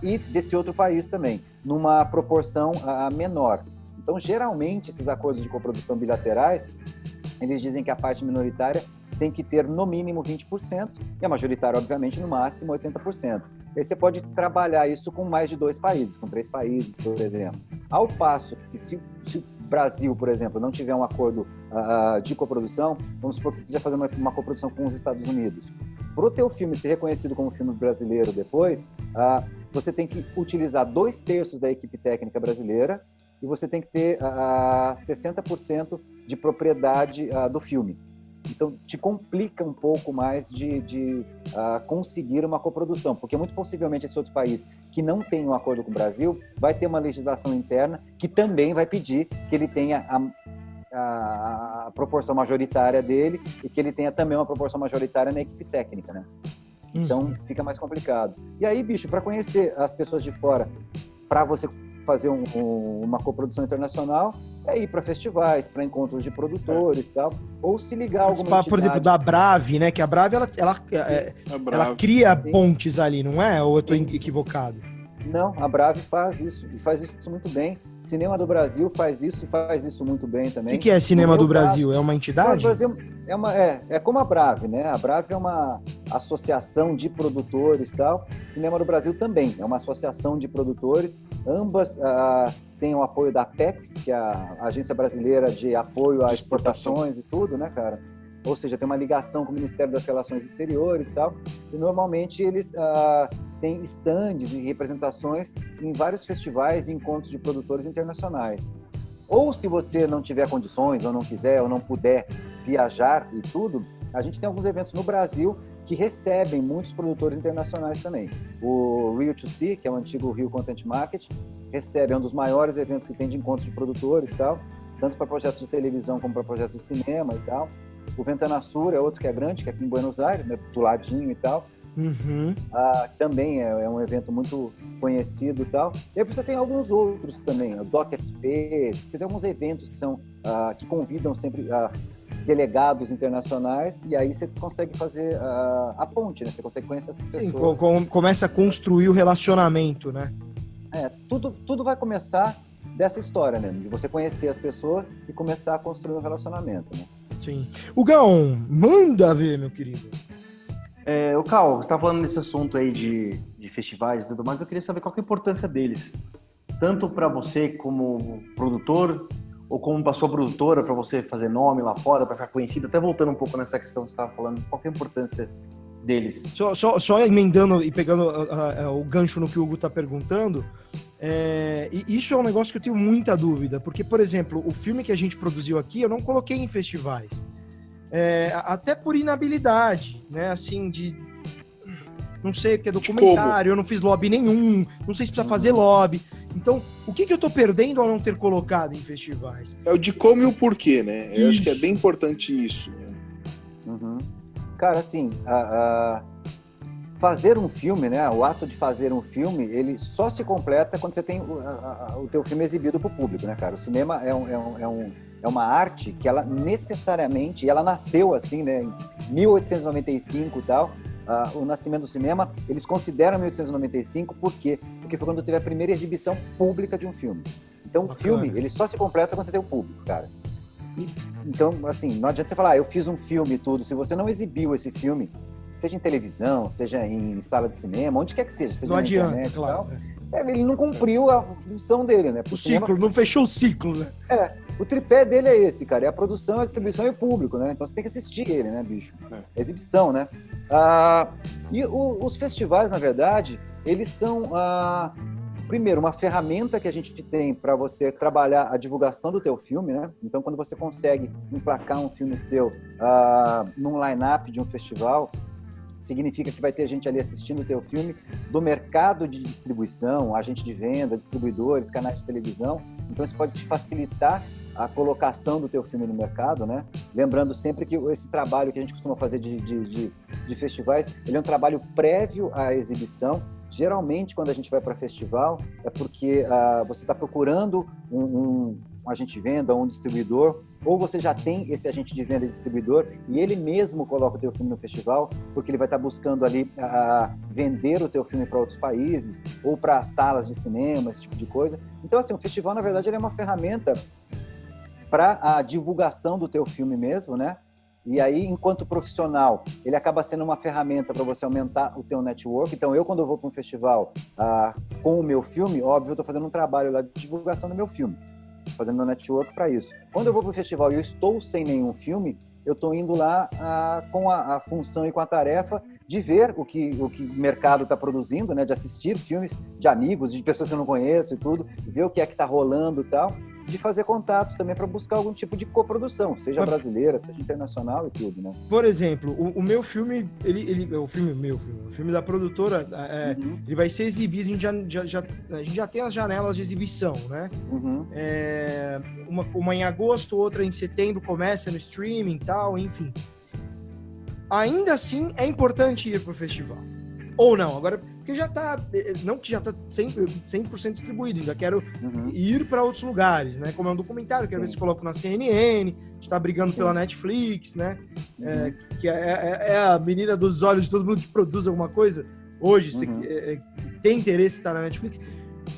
e desse outro país também, numa proporção menor. Então, geralmente, esses acordos de coprodução bilaterais, eles dizem que a parte minoritária tem que ter no mínimo 20% e a majoritária, obviamente, no máximo 80%. E aí você pode trabalhar isso com mais de 2 países, com 3 países, por exemplo. Ao passo que se o Brasil, por exemplo, não tiver um acordo de coprodução, vamos supor que você esteja fazendo uma coprodução com os Estados Unidos. Para o teu filme ser reconhecido como filme brasileiro depois, você tem que utilizar 2/3 da equipe técnica brasileira e você tem que ter 60% de propriedade do filme. Então, te complica um pouco mais de conseguir uma coprodução, porque muito possivelmente esse outro país que não tem um acordo com o Brasil vai ter uma legislação interna que também vai pedir que ele tenha a proporção majoritária dele e que ele tenha também uma proporção majoritária na equipe técnica, né? Então, fica mais complicado. E aí, bicho, para conhecer as pessoas de fora, para você fazer uma coprodução internacional, é ir para festivais, para encontros de produtores e tal, ou se ligar a alguma entidade. Por exemplo, da Brave, né? Que a Brave, ela cria pontes ali, não é? Ou eu estou equivocado? Não, a Brave faz isso, e faz isso muito bem. Cinema do Brasil faz isso e faz isso muito bem também. O que é Cinema do Brasil? É uma entidade? O Brasil é como a Brave, né? A Brave é uma associação de produtores e tal. Cinema do Brasil também é uma associação de produtores. Ambas têm o apoio da APEX, que é a Agência Brasileira de Apoio a Exportações e tudo, né, cara? Ou seja, tem uma ligação com o Ministério das Relações Exteriores e tal. E normalmente eles têm estandes e representações em vários festivais e encontros de produtores internacionais. Ou se você não tiver condições, ou não quiser, ou não puder viajar e tudo, a gente tem alguns eventos no Brasil que recebem muitos produtores internacionais também. O Rio to See, que é o antigo Rio Content Market, recebe, é um dos maiores eventos que tem de encontros de produtores e tal, tanto para projetos de televisão como para projetos de cinema e tal. O Ventana Sur é outro que é grande, que é aqui em Buenos Aires, né, do ladinho e tal. Também é um evento muito conhecido e tal. E aí você tem alguns outros também, o Doc SP, você tem alguns eventos que são que convidam sempre delegados internacionais, e aí você consegue fazer a ponte, né? Você consegue conhecer essas pessoas. Sim, começa a construir o relacionamento, né? Tudo vai começar dessa história, né? De você conhecer as pessoas e começar a construir um relacionamento, né? Sim. Hugão, manda ver, meu querido. O Cal, você tá falando desse assunto aí de festivais e tudo mais, eu queria saber qual que é a importância deles. Tanto para você como produtor, ou como para sua produtora, para você fazer nome lá fora, para ficar conhecido. Até voltando um pouco nessa questão que você estava falando, qual que é a importância deles? Só emendando e pegando o gancho no que o Hugo tá perguntando, e isso é um negócio que eu tenho muita dúvida, porque, por exemplo, o filme que a gente produziu aqui, eu não coloquei em festivais. Até por inabilidade, né, assim, não sei, porque é documentário, eu não fiz lobby nenhum, não sei se precisa fazer lobby. Então, o que eu tô perdendo ao não ter colocado em festivais? É o de como e o porquê, né? Eu acho que é bem importante isso. Uhum. Cara, assim, fazer um filme, né? O ato de fazer um filme, ele só se completa quando você tem o teu filme exibido para o público, né, cara? O cinema é uma arte que ela necessariamente, ela nasceu assim, né? Em 1895 e tal. O nascimento do cinema, eles consideram 1895 porque foi quando teve a primeira exibição pública de um filme. Então, o filme, ele só se completa quando você tem o público, cara. Então, assim, não adianta você falar, eu fiz um filme e tudo, se você não exibiu esse filme, seja em televisão, seja em sala de cinema, onde quer que seja não adianta, internet, claro. Ele não cumpriu a função dele, né? O ciclo, não fechou o ciclo, né? O tripé dele é esse, cara, é a produção, a distribuição e o público, né? Então você tem que assistir ele, né, bicho? Exibição, né? E os festivais, na verdade, eles são, primeiro, uma ferramenta que a gente tem para você trabalhar a divulgação do teu filme, né? Então, quando você consegue emplacar um filme seu num line-up de um festival, significa que vai ter gente ali assistindo o teu filme do mercado de distribuição, agente de venda, distribuidores, canais de televisão. Então, isso pode te facilitar a colocação do teu filme no mercado, né? Lembrando sempre que esse trabalho que a gente costuma fazer de festivais, ele é um trabalho prévio à exibição. Geralmente, quando a gente vai para festival, é porque você está procurando um agente de venda, um distribuidor, ou você já tem esse agente de venda e distribuidor e ele mesmo coloca o teu filme no festival, porque ele vai estar buscando ali vender o teu filme para outros países, ou para salas de cinema, esse tipo de coisa. Então, assim, o festival, na verdade, ele é uma ferramenta para a divulgação do teu filme mesmo, né? E aí, enquanto profissional, ele acaba sendo uma ferramenta para você aumentar o teu network. Então, quando eu vou para um festival com o meu filme, óbvio, eu estou fazendo um trabalho lá de divulgação do meu filme, fazendo meu network para isso. Quando eu vou para o festival e eu estou sem nenhum filme, eu estou indo lá com a função e com a tarefa de ver o que o mercado está produzindo, né? De assistir filmes de amigos, de pessoas que eu não conheço e tudo, ver o que é que está rolando e tal, de fazer contatos também para buscar algum tipo de coprodução, seja brasileira, seja internacional e tudo, né? Por exemplo, o meu filme, o filme da produtora, ele vai ser exibido, a gente já tem as janelas de exibição, né? Uma em agosto, outra em setembro, começa no streaming e tal, enfim. Ainda assim, é importante ir pro festival. Ou não, agora, porque já tá, não que já tá 100% distribuído, ainda quero ir para outros lugares, né? Como é um documentário, quero ver se coloco na CNN, a gente tá brigando pela Netflix, né? Que é a menina dos olhos de todo mundo que produz alguma coisa. Hoje, tem interesse em estar na Netflix.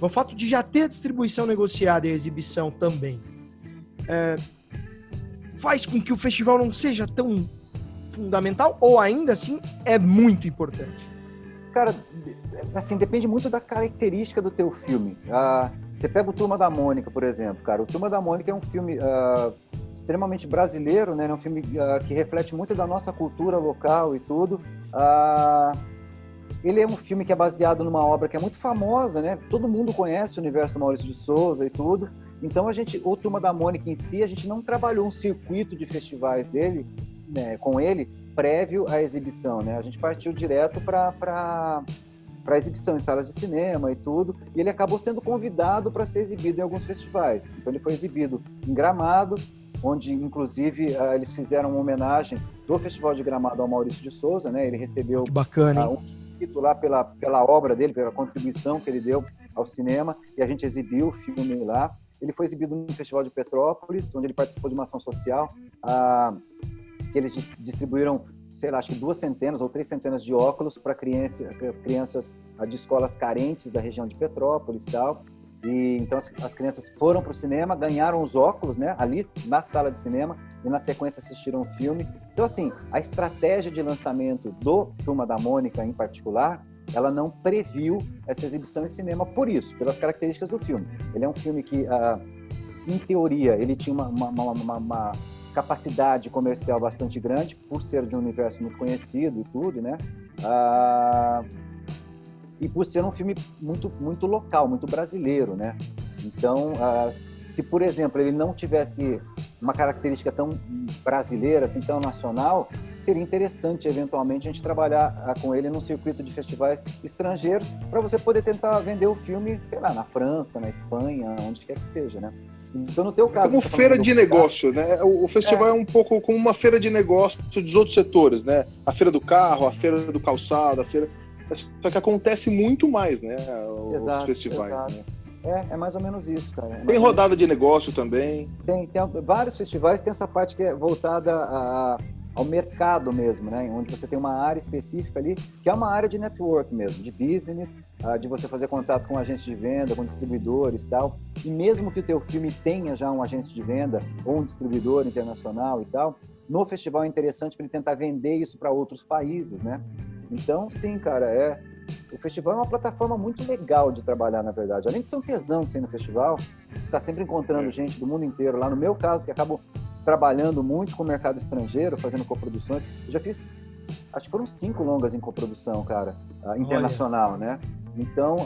O fato de já ter a distribuição negociada e a exibição também faz com que o festival não seja tão fundamental, ou ainda assim é muito importante? Cara, assim, depende muito da característica do teu filme. Você pega o Turma da Mônica, por exemplo, cara. O Turma da Mônica é um filme extremamente brasileiro, né? É um filme que reflete muito da nossa cultura local e tudo. Ele é um filme que é baseado numa obra que é muito famosa, né? Todo mundo conhece o universo Maurício de Souza e tudo. Então, o Turma da Mônica em si, a gente não trabalhou um circuito de festivais dele, né, com ele, prévio à exibição, né? A gente partiu direto para exibição em salas de cinema e tudo, e ele acabou sendo convidado para ser exibido em alguns festivais. Então ele foi exibido em Gramado, onde inclusive eles fizeram uma homenagem do Festival de Gramado ao Maurício de Souza, né? Ele recebeu um título lá pela obra dele, pela contribuição que ele deu ao cinema, e a gente exibiu o filme lá. Ele foi exibido no Festival de Petrópolis, onde ele participou de uma ação social que eles distribuíram, sei lá, acho que 2 centenas ou 3 centenas de óculos para crianças de escolas carentes da região de Petrópolis e tal. E então as crianças foram para o cinema, ganharam os óculos, né, ali na sala de cinema, e na sequência assistiram o filme. Então, assim, a estratégia de lançamento do Turma da Mônica, em particular, ela não previu essa exibição em cinema por isso, pelas características do filme. Ele é um filme que, em teoria, ele tinha uma capacidade comercial bastante grande, por ser de um universo muito conhecido e tudo, né? E por ser um filme muito, muito local, muito brasileiro, né? Então, se, por exemplo, ele não tivesse uma característica tão brasileira, assim, tão nacional, seria interessante, eventualmente, a gente trabalhar com ele num circuito de festivais estrangeiros, para você poder tentar vender o filme, sei lá, na França, na Espanha, onde quer que seja, né? Então, no teu caso... Como feira de negócio, né? O festival é um pouco como uma feira de negócio dos outros setores, né? A feira do carro, a feira do calçado, a feira... Só que acontece muito mais, né? Os festivais, exato. Né? É mais ou menos isso, cara. Tem rodada de negócio também. Tem vários festivais, tem essa parte que é voltada ao mercado mesmo, né? Onde você tem uma área específica ali, que é uma área de network mesmo, de business, de você fazer contato com agentes de venda, com distribuidores e tal. E mesmo que o teu filme tenha já um agente de venda ou um distribuidor internacional e tal, no festival é interessante para ele tentar vender isso para outros países, né? Então, sim, cara, o festival é uma plataforma muito legal de trabalhar, na verdade. Além de ser um tesão de ser no festival, você está sempre encontrando gente do mundo inteiro. Lá no meu caso, que acabo trabalhando muito com o mercado estrangeiro, fazendo coproduções, eu já fiz, acho que foram 5 longas em coprodução, cara, internacional, né? Então,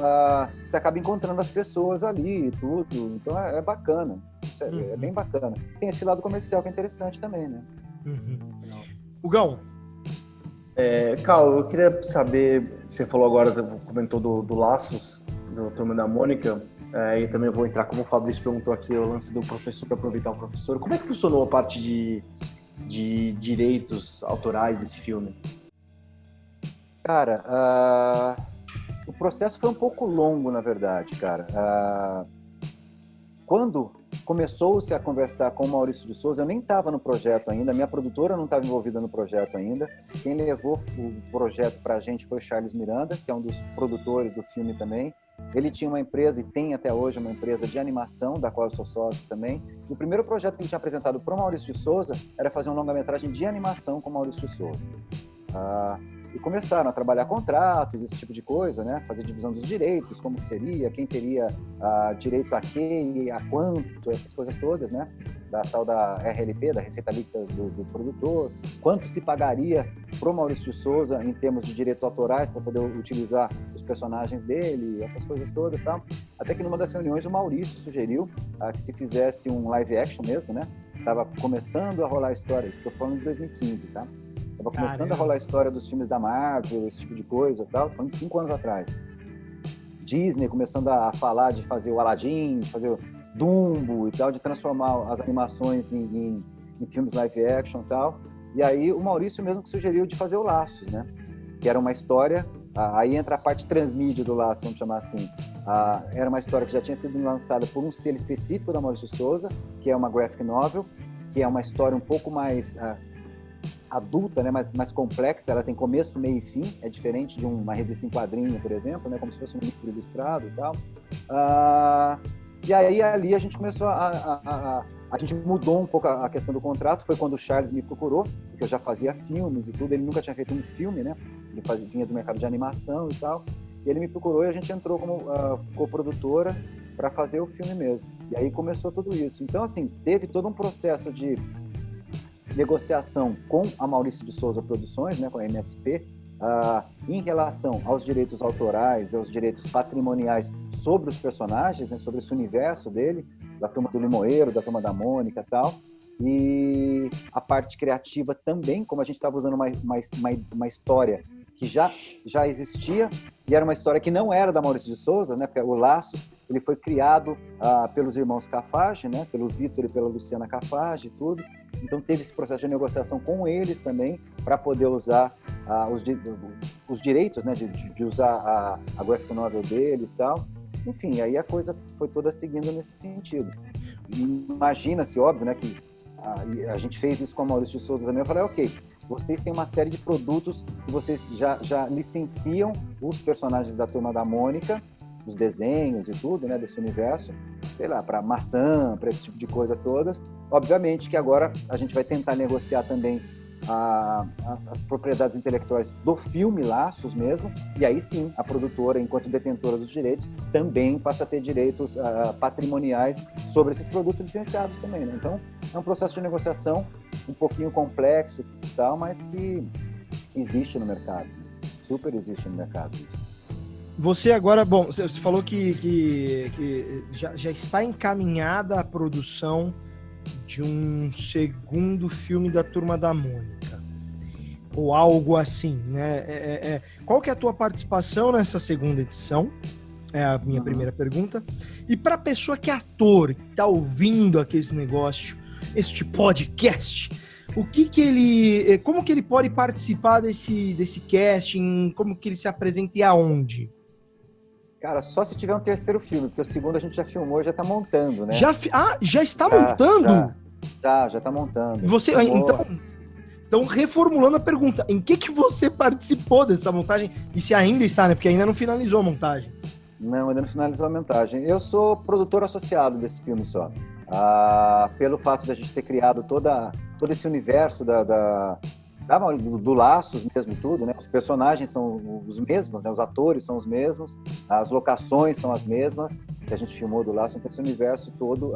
você acaba encontrando as pessoas ali e tudo. Então, é bacana. Isso é bem bacana. Tem esse lado comercial que é interessante também, né? Hugão. Cal, eu queria saber, você falou agora, comentou do Laços, do Turma da Mônica, e também vou entrar, como o Fabrício perguntou aqui, o lance do professor, para aproveitar o professor. Como é que funcionou a parte de direitos autorais desse filme? Cara, o processo foi um pouco longo, na verdade, cara. Quando começou-se a conversar com o Maurício de Souza, eu nem estava no projeto ainda, minha produtora não estava envolvida no projeto ainda. Quem levou o projeto para a gente foi o Charles Miranda, que é um dos produtores do filme também. Ele tinha uma empresa, e tem até hoje uma empresa de animação, da qual eu sou sócio também. E o primeiro projeto que ele tinha apresentado para o Maurício de Souza era fazer um longa-metragem de animação com o Maurício de Souza. E começaram a trabalhar contratos, esse tipo de coisa, né? Fazer divisão dos direitos, como que seria, quem teria direito a quem, a quanto, essas coisas todas, né? Da tal da RLP, da Receita Líquida do produtor, quanto se pagaria pro Maurício de Souza em termos de direitos autorais para poder utilizar os personagens dele, essas coisas todas, tá? Até que numa das reuniões o Maurício sugeriu que se fizesse um live action mesmo, né? Tava começando a rolar a história, estou falando de 2015, tá? Tava começando a rolar a história dos filmes da Marvel, esse tipo de coisa, tal, tô falando de 5 anos atrás. Disney começando a falar de fazer o Aladdin, de fazer o Dumbo e tal, de transformar as animações em filmes live action e tal. E aí o Maurício mesmo que sugeriu de fazer o Laços, né? Que era uma história, aí entra a parte transmídia do Laços, vamos chamar assim. Era uma história que já tinha sido lançada por um selo específico da Maurício de Souza, que é uma graphic novel, que é uma história um pouco mais adulta, né, mais complexa, ela tem começo, meio e fim, é diferente de uma revista em quadrinho, por exemplo, né, como se fosse um livro ilustrado e tal. E aí ali a gente começou a gente mudou um pouco a questão do contrato, foi quando o Charles me procurou, porque eu já fazia filmes e tudo, ele nunca tinha feito um filme, né, ele vinha do mercado de animação e tal, e ele me procurou e a gente entrou como coprodutora para fazer o filme mesmo. E aí começou tudo isso. Então, assim, teve todo um processo de negociação com a Maurício de Souza Produções, né, com a MSP, em relação aos direitos autorais e aos direitos patrimoniais sobre os personagens, né, sobre esse universo dele, da Turma do Limoeiro, da Turma da Mônica e tal, e a parte criativa também, como a gente estava usando uma história que já existia, e era uma história que não era da Maurício de Souza, né, porque o Laços ele foi criado pelos irmãos Cafage, né, pelo Vitor e pela Luciana Cafage e tudo. Então teve esse processo de negociação com eles também para poder usar os direitos, né, de usar a graphic novel deles e tal. Enfim, aí a coisa foi toda seguindo nesse sentido. Imagina-se, óbvio, né, que e a gente fez isso com a Maurício de Souza também, eu falei, ok, vocês têm uma série de produtos que vocês já licenciam os personagens da Turma da Mônica, os desenhos e tudo, né, desse universo, sei lá, para maçã, para esse tipo de coisa todas. Obviamente que agora a gente vai tentar negociar também as propriedades intelectuais do filme Laços mesmo, e aí sim, a produtora, enquanto detentora dos direitos, também passa a ter direitos patrimoniais sobre esses produtos licenciados também, né? Então, é um processo de negociação um pouquinho complexo e tal, mas que existe no mercado, super existe no mercado isso. Você agora, bom, você falou que já está encaminhada a produção de um segundo filme da Turma da Mônica, ou algo assim, né? Qual que é a tua participação nessa segunda edição? É a minha primeira pergunta. E para a pessoa que é ator, que está ouvindo aqui esse negócio, este podcast, como que ele pode participar desse casting? Como que ele se apresenta e aonde? Cara, só se tiver um terceiro filme, porque o segundo a gente já filmou e já tá montando, né? Já está montando? Já tá montando. Você, então, reformulando a pergunta, em que você participou dessa montagem? E se ainda está, né? Porque ainda não finalizou a montagem. Não, ainda não finalizou a montagem. Eu sou produtor associado desse filme só. Pelo fato de a gente ter criado todo esse universo do Laços mesmo e tudo, né? Os personagens são os mesmos, né? Os atores são os mesmos, as locações são as mesmas que a gente filmou do Laços, então esse universo todo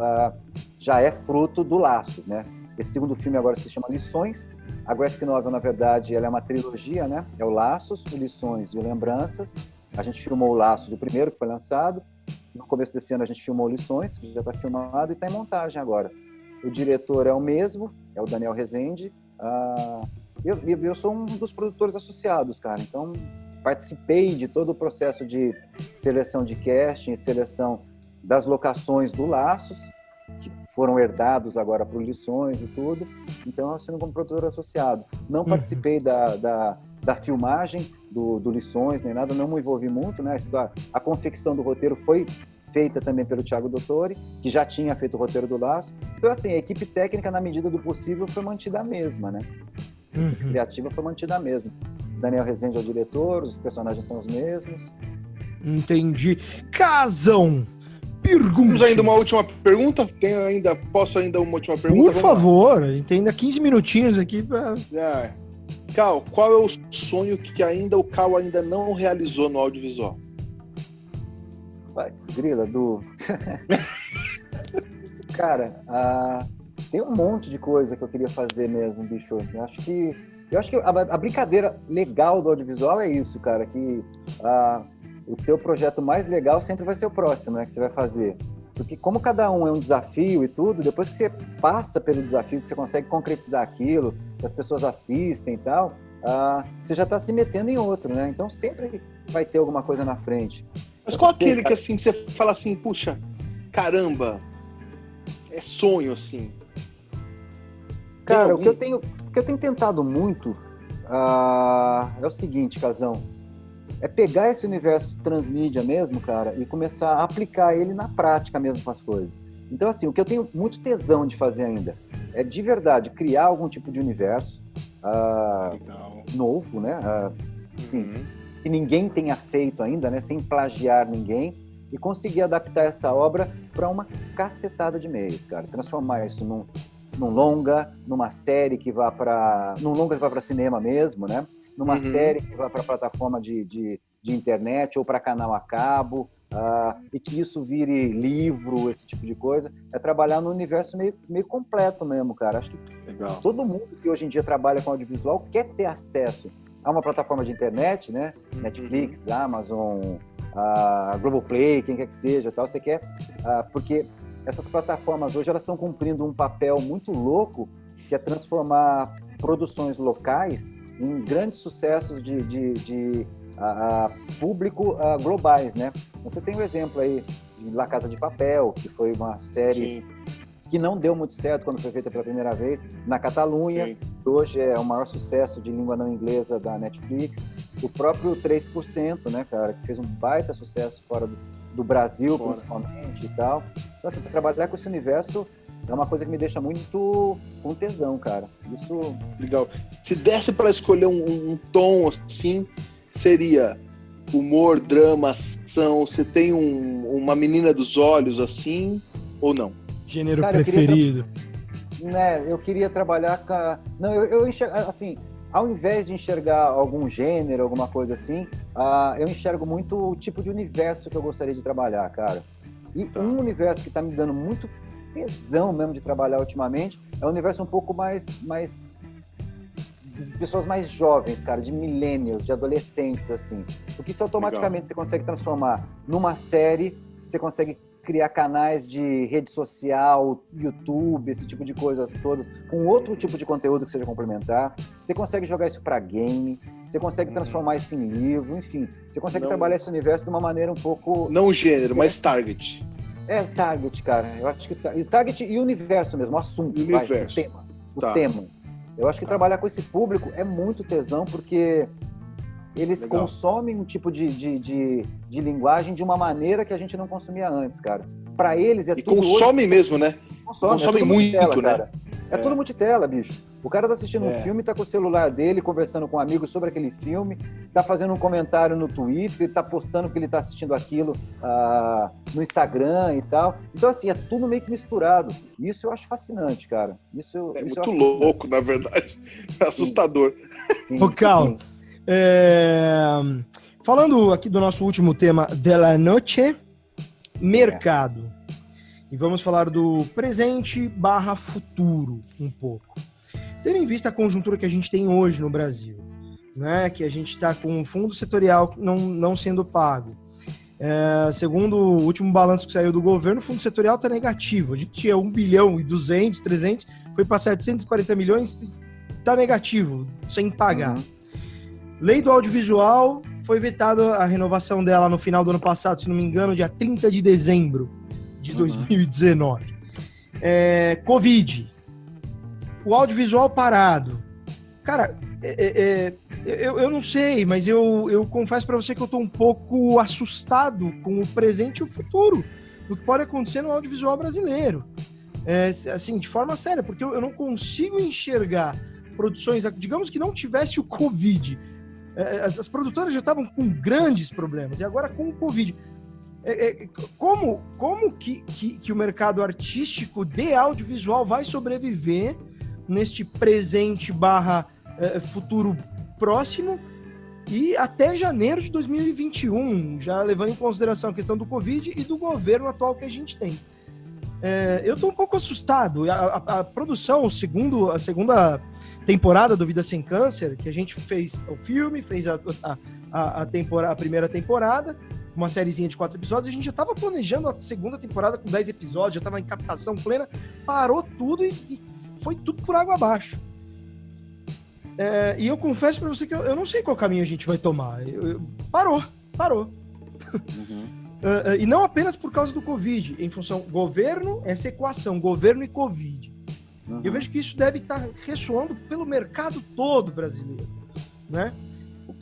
já é fruto do Laços, né? Esse segundo filme agora se chama Lições. A graphic novel, na verdade, ela é uma trilogia, né? É o Laços, o Lições e o Lembranças. A gente filmou o Laços, o primeiro que foi lançado. No começo desse ano a gente filmou Lições, que já está filmado e está em montagem agora. O diretor é o mesmo, é o Daniel Rezende. Eu sou um dos produtores associados, cara, então participei de todo o processo de seleção de casting, seleção das locações do Laços, que foram herdados agora por Lições e tudo, então eu assino como produtor associado. Não participei da filmagem do Lições, nem nada, não me envolvi muito, né? A confecção do roteiro foi feita também pelo Thiago Dottori, que já tinha feito o roteiro do Laço. Então, assim, a equipe técnica, na medida do possível, foi mantida a mesma, né? A equipe criativa foi mantida a mesma. Daniel Rezende é o diretor, os personagens são os mesmos. Entendi. Casão, pergunta. Temos ainda uma última pergunta? Posso ainda uma última pergunta? Por favor, a gente tem ainda 15 minutinhos aqui para... Cal, qual é o sonho que o Cal ainda não realizou no audiovisual? Putz, grila, Cara, tem um monte de coisa que eu queria fazer mesmo, bicho. Eu acho que a brincadeira legal do audiovisual é isso, cara, que o teu projeto mais legal sempre vai ser o próximo, né, que você vai fazer. Porque como cada um é um desafio e tudo, depois que você passa pelo desafio, que você consegue concretizar aquilo, que as pessoas assistem e tal, você já está se metendo em outro, né? Então sempre vai ter alguma coisa na frente. Mas qual aquele que assim, você fala assim, puxa, caramba, é sonho, assim? Cara, o que eu tenho tentado muito é o seguinte, Casão, é pegar esse universo transmídia mesmo, cara, e começar a aplicar ele na prática mesmo com as coisas. Então, assim, o que eu tenho muito tesão de fazer ainda é, de verdade, criar algum tipo de universo novo, né? Sim, que ninguém tenha feito ainda, né? Sem plagiar ninguém, e conseguir adaptar essa obra para uma cacetada de meios, cara. Transformar isso num longa, numa série que vá para... Num longa que vá para cinema mesmo, né? Numa série que vá para plataforma de internet ou para canal a cabo, e que isso vire livro, esse tipo de coisa. É trabalhar no universo meio completo mesmo, cara. Acho que todo mundo que hoje em dia trabalha com audiovisual quer ter acesso a uma plataforma de internet, né? Netflix, Amazon, Globoplay, quem quer que seja, tal. Você quer... porque essas plataformas hoje elas estão cumprindo um papel muito louco, que é transformar produções locais em grandes sucessos de público globais, né? Você tem um exemplo aí de La Casa de Papel, que foi uma série que não deu muito certo quando foi feita pela primeira vez na Catalunha. Hoje é o maior sucesso de língua não inglesa da Netflix. O próprio 3%, né, cara, que fez um baita sucesso fora do Brasil, principalmente, e tal. Então, assim, trabalhar com esse universo é uma coisa que me deixa muito com tesão, cara. Isso... Legal. Se desse para escolher um tom assim, seria humor, drama, ação. Você tem uma menina dos olhos assim ou não? Gênero cara, preferido? Eu queria trabalhar com Não, eu enxergo, assim, ao invés de enxergar algum gênero, alguma coisa assim, eu enxergo muito o tipo de universo que eu gostaria de trabalhar, cara. E um universo que tá me dando muito tesão mesmo de trabalhar ultimamente é um universo um pouco mais de pessoas mais jovens, cara, de millennials, de adolescentes, assim. Porque isso automaticamente você consegue transformar numa série, você consegue criar canais de rede social, YouTube, esse tipo de coisas todas, com outro tipo de conteúdo que seja complementar. Você consegue jogar isso para game, você consegue transformar isso em livro, enfim. Você consegue trabalhar esse universo de uma maneira um pouco... Não gênero, mas target. Target, cara. Eu acho que o target e o universo mesmo, o assunto, o tema. O tema. Eu acho que trabalhar com esse público é muito tesão, porque eles consomem um tipo de linguagem de uma maneira que a gente não consumia antes, cara. Para eles é tudo... consomem mesmo, né? Consomem muito, né? Cara. É tudo multitela, bicho. O cara tá assistindo um filme, tá com o celular dele, conversando com um amigo sobre aquele filme, tá fazendo um comentário no Twitter, tá postando que ele tá assistindo aquilo no Instagram e tal. Então, assim, é tudo meio que misturado. Isso eu acho fascinante, cara. Isso muito louco, na verdade. É assustador. Ô, Cal, falando aqui do nosso último tema, de la noche, mercado. E vamos falar do presente / futuro um pouco. Tendo em vista a conjuntura que a gente tem hoje no Brasil, né, que a gente está com um fundo setorial não sendo pago. Segundo o último balanço que saiu do governo, o fundo setorial está negativo. A gente tinha 1 bilhão e 200, 300, foi para 740 milhões, está negativo, sem pagar. Lei do audiovisual, foi vetada a renovação dela no final do ano passado, se não me engano, dia 30 de dezembro de 2019. Covid. O audiovisual parado. Cara, eu não sei, mas eu confesso para você que eu tô um pouco assustado com o presente e o futuro do que pode acontecer no audiovisual brasileiro. Assim, de forma séria, porque eu não consigo enxergar produções, digamos que não tivesse o Covid. As produtoras já estavam com grandes problemas, e agora com o Covid. Como que o mercado artístico de audiovisual vai sobreviver neste presente / futuro próximo e até janeiro de 2021, já levando em consideração a questão do Covid e do governo atual que a gente tem. Eu estou um pouco assustado. A produção, a segunda temporada do Vida Sem Câncer, que a gente fez o filme, fez a primeira temporada, uma sériezinha de 4 episódios, a gente já estava planejando a segunda temporada com 10 episódios, já estava em captação plena, parou tudo e foi tudo por água abaixo. E eu confesso para você que eu não sei qual caminho a gente vai tomar. Parou. E não apenas por causa do Covid, em função governo, essa equação, governo e Covid. Eu vejo que isso deve estar ressoando pelo mercado todo brasileiro, né?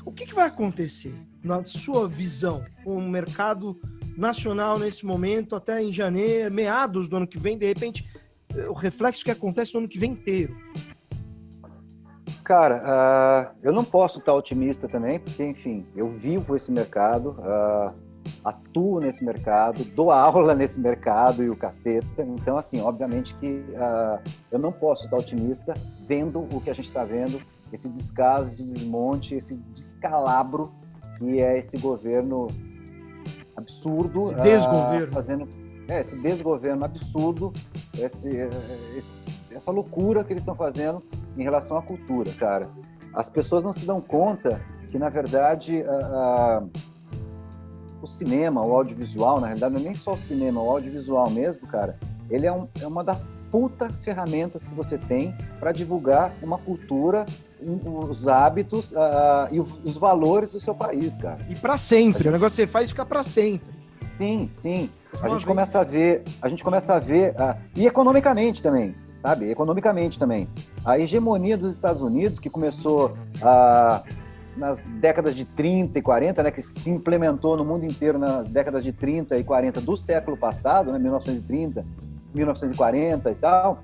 O que vai acontecer, na sua visão, com o mercado nacional nesse momento, até em janeiro, meados do ano que vem, de repente, o reflexo que acontece no ano que vem inteiro? Cara, eu não posso estar otimista também, porque, enfim, eu vivo esse mercado, atuo nesse mercado, dou aula nesse mercado e o caceta. Então, assim, obviamente que eu não posso estar otimista vendo o que a gente está vendo, esse descaso, esse desmonte, esse descalabro que é esse governo absurdo. Esse desgoverno. Fazendo esse desgoverno absurdo, essa loucura que eles estão fazendo em relação à cultura, cara. As pessoas não se dão conta que, na verdade, o cinema, o audiovisual, na realidade, não é nem só o cinema, o audiovisual mesmo, cara, ele é uma das puta ferramentas que você tem para divulgar uma cultura, os hábitos e os valores do seu país, cara. E para sempre, o negócio que você faz fica para sempre. Sim. A gente começa a ver, e economicamente também, sabe? Economicamente também. A hegemonia dos Estados Unidos, que começou nas décadas de 30 e 40, né, que se implementou no mundo inteiro nas décadas de 30 e 40 do século passado, né, 1930, 1940 e tal,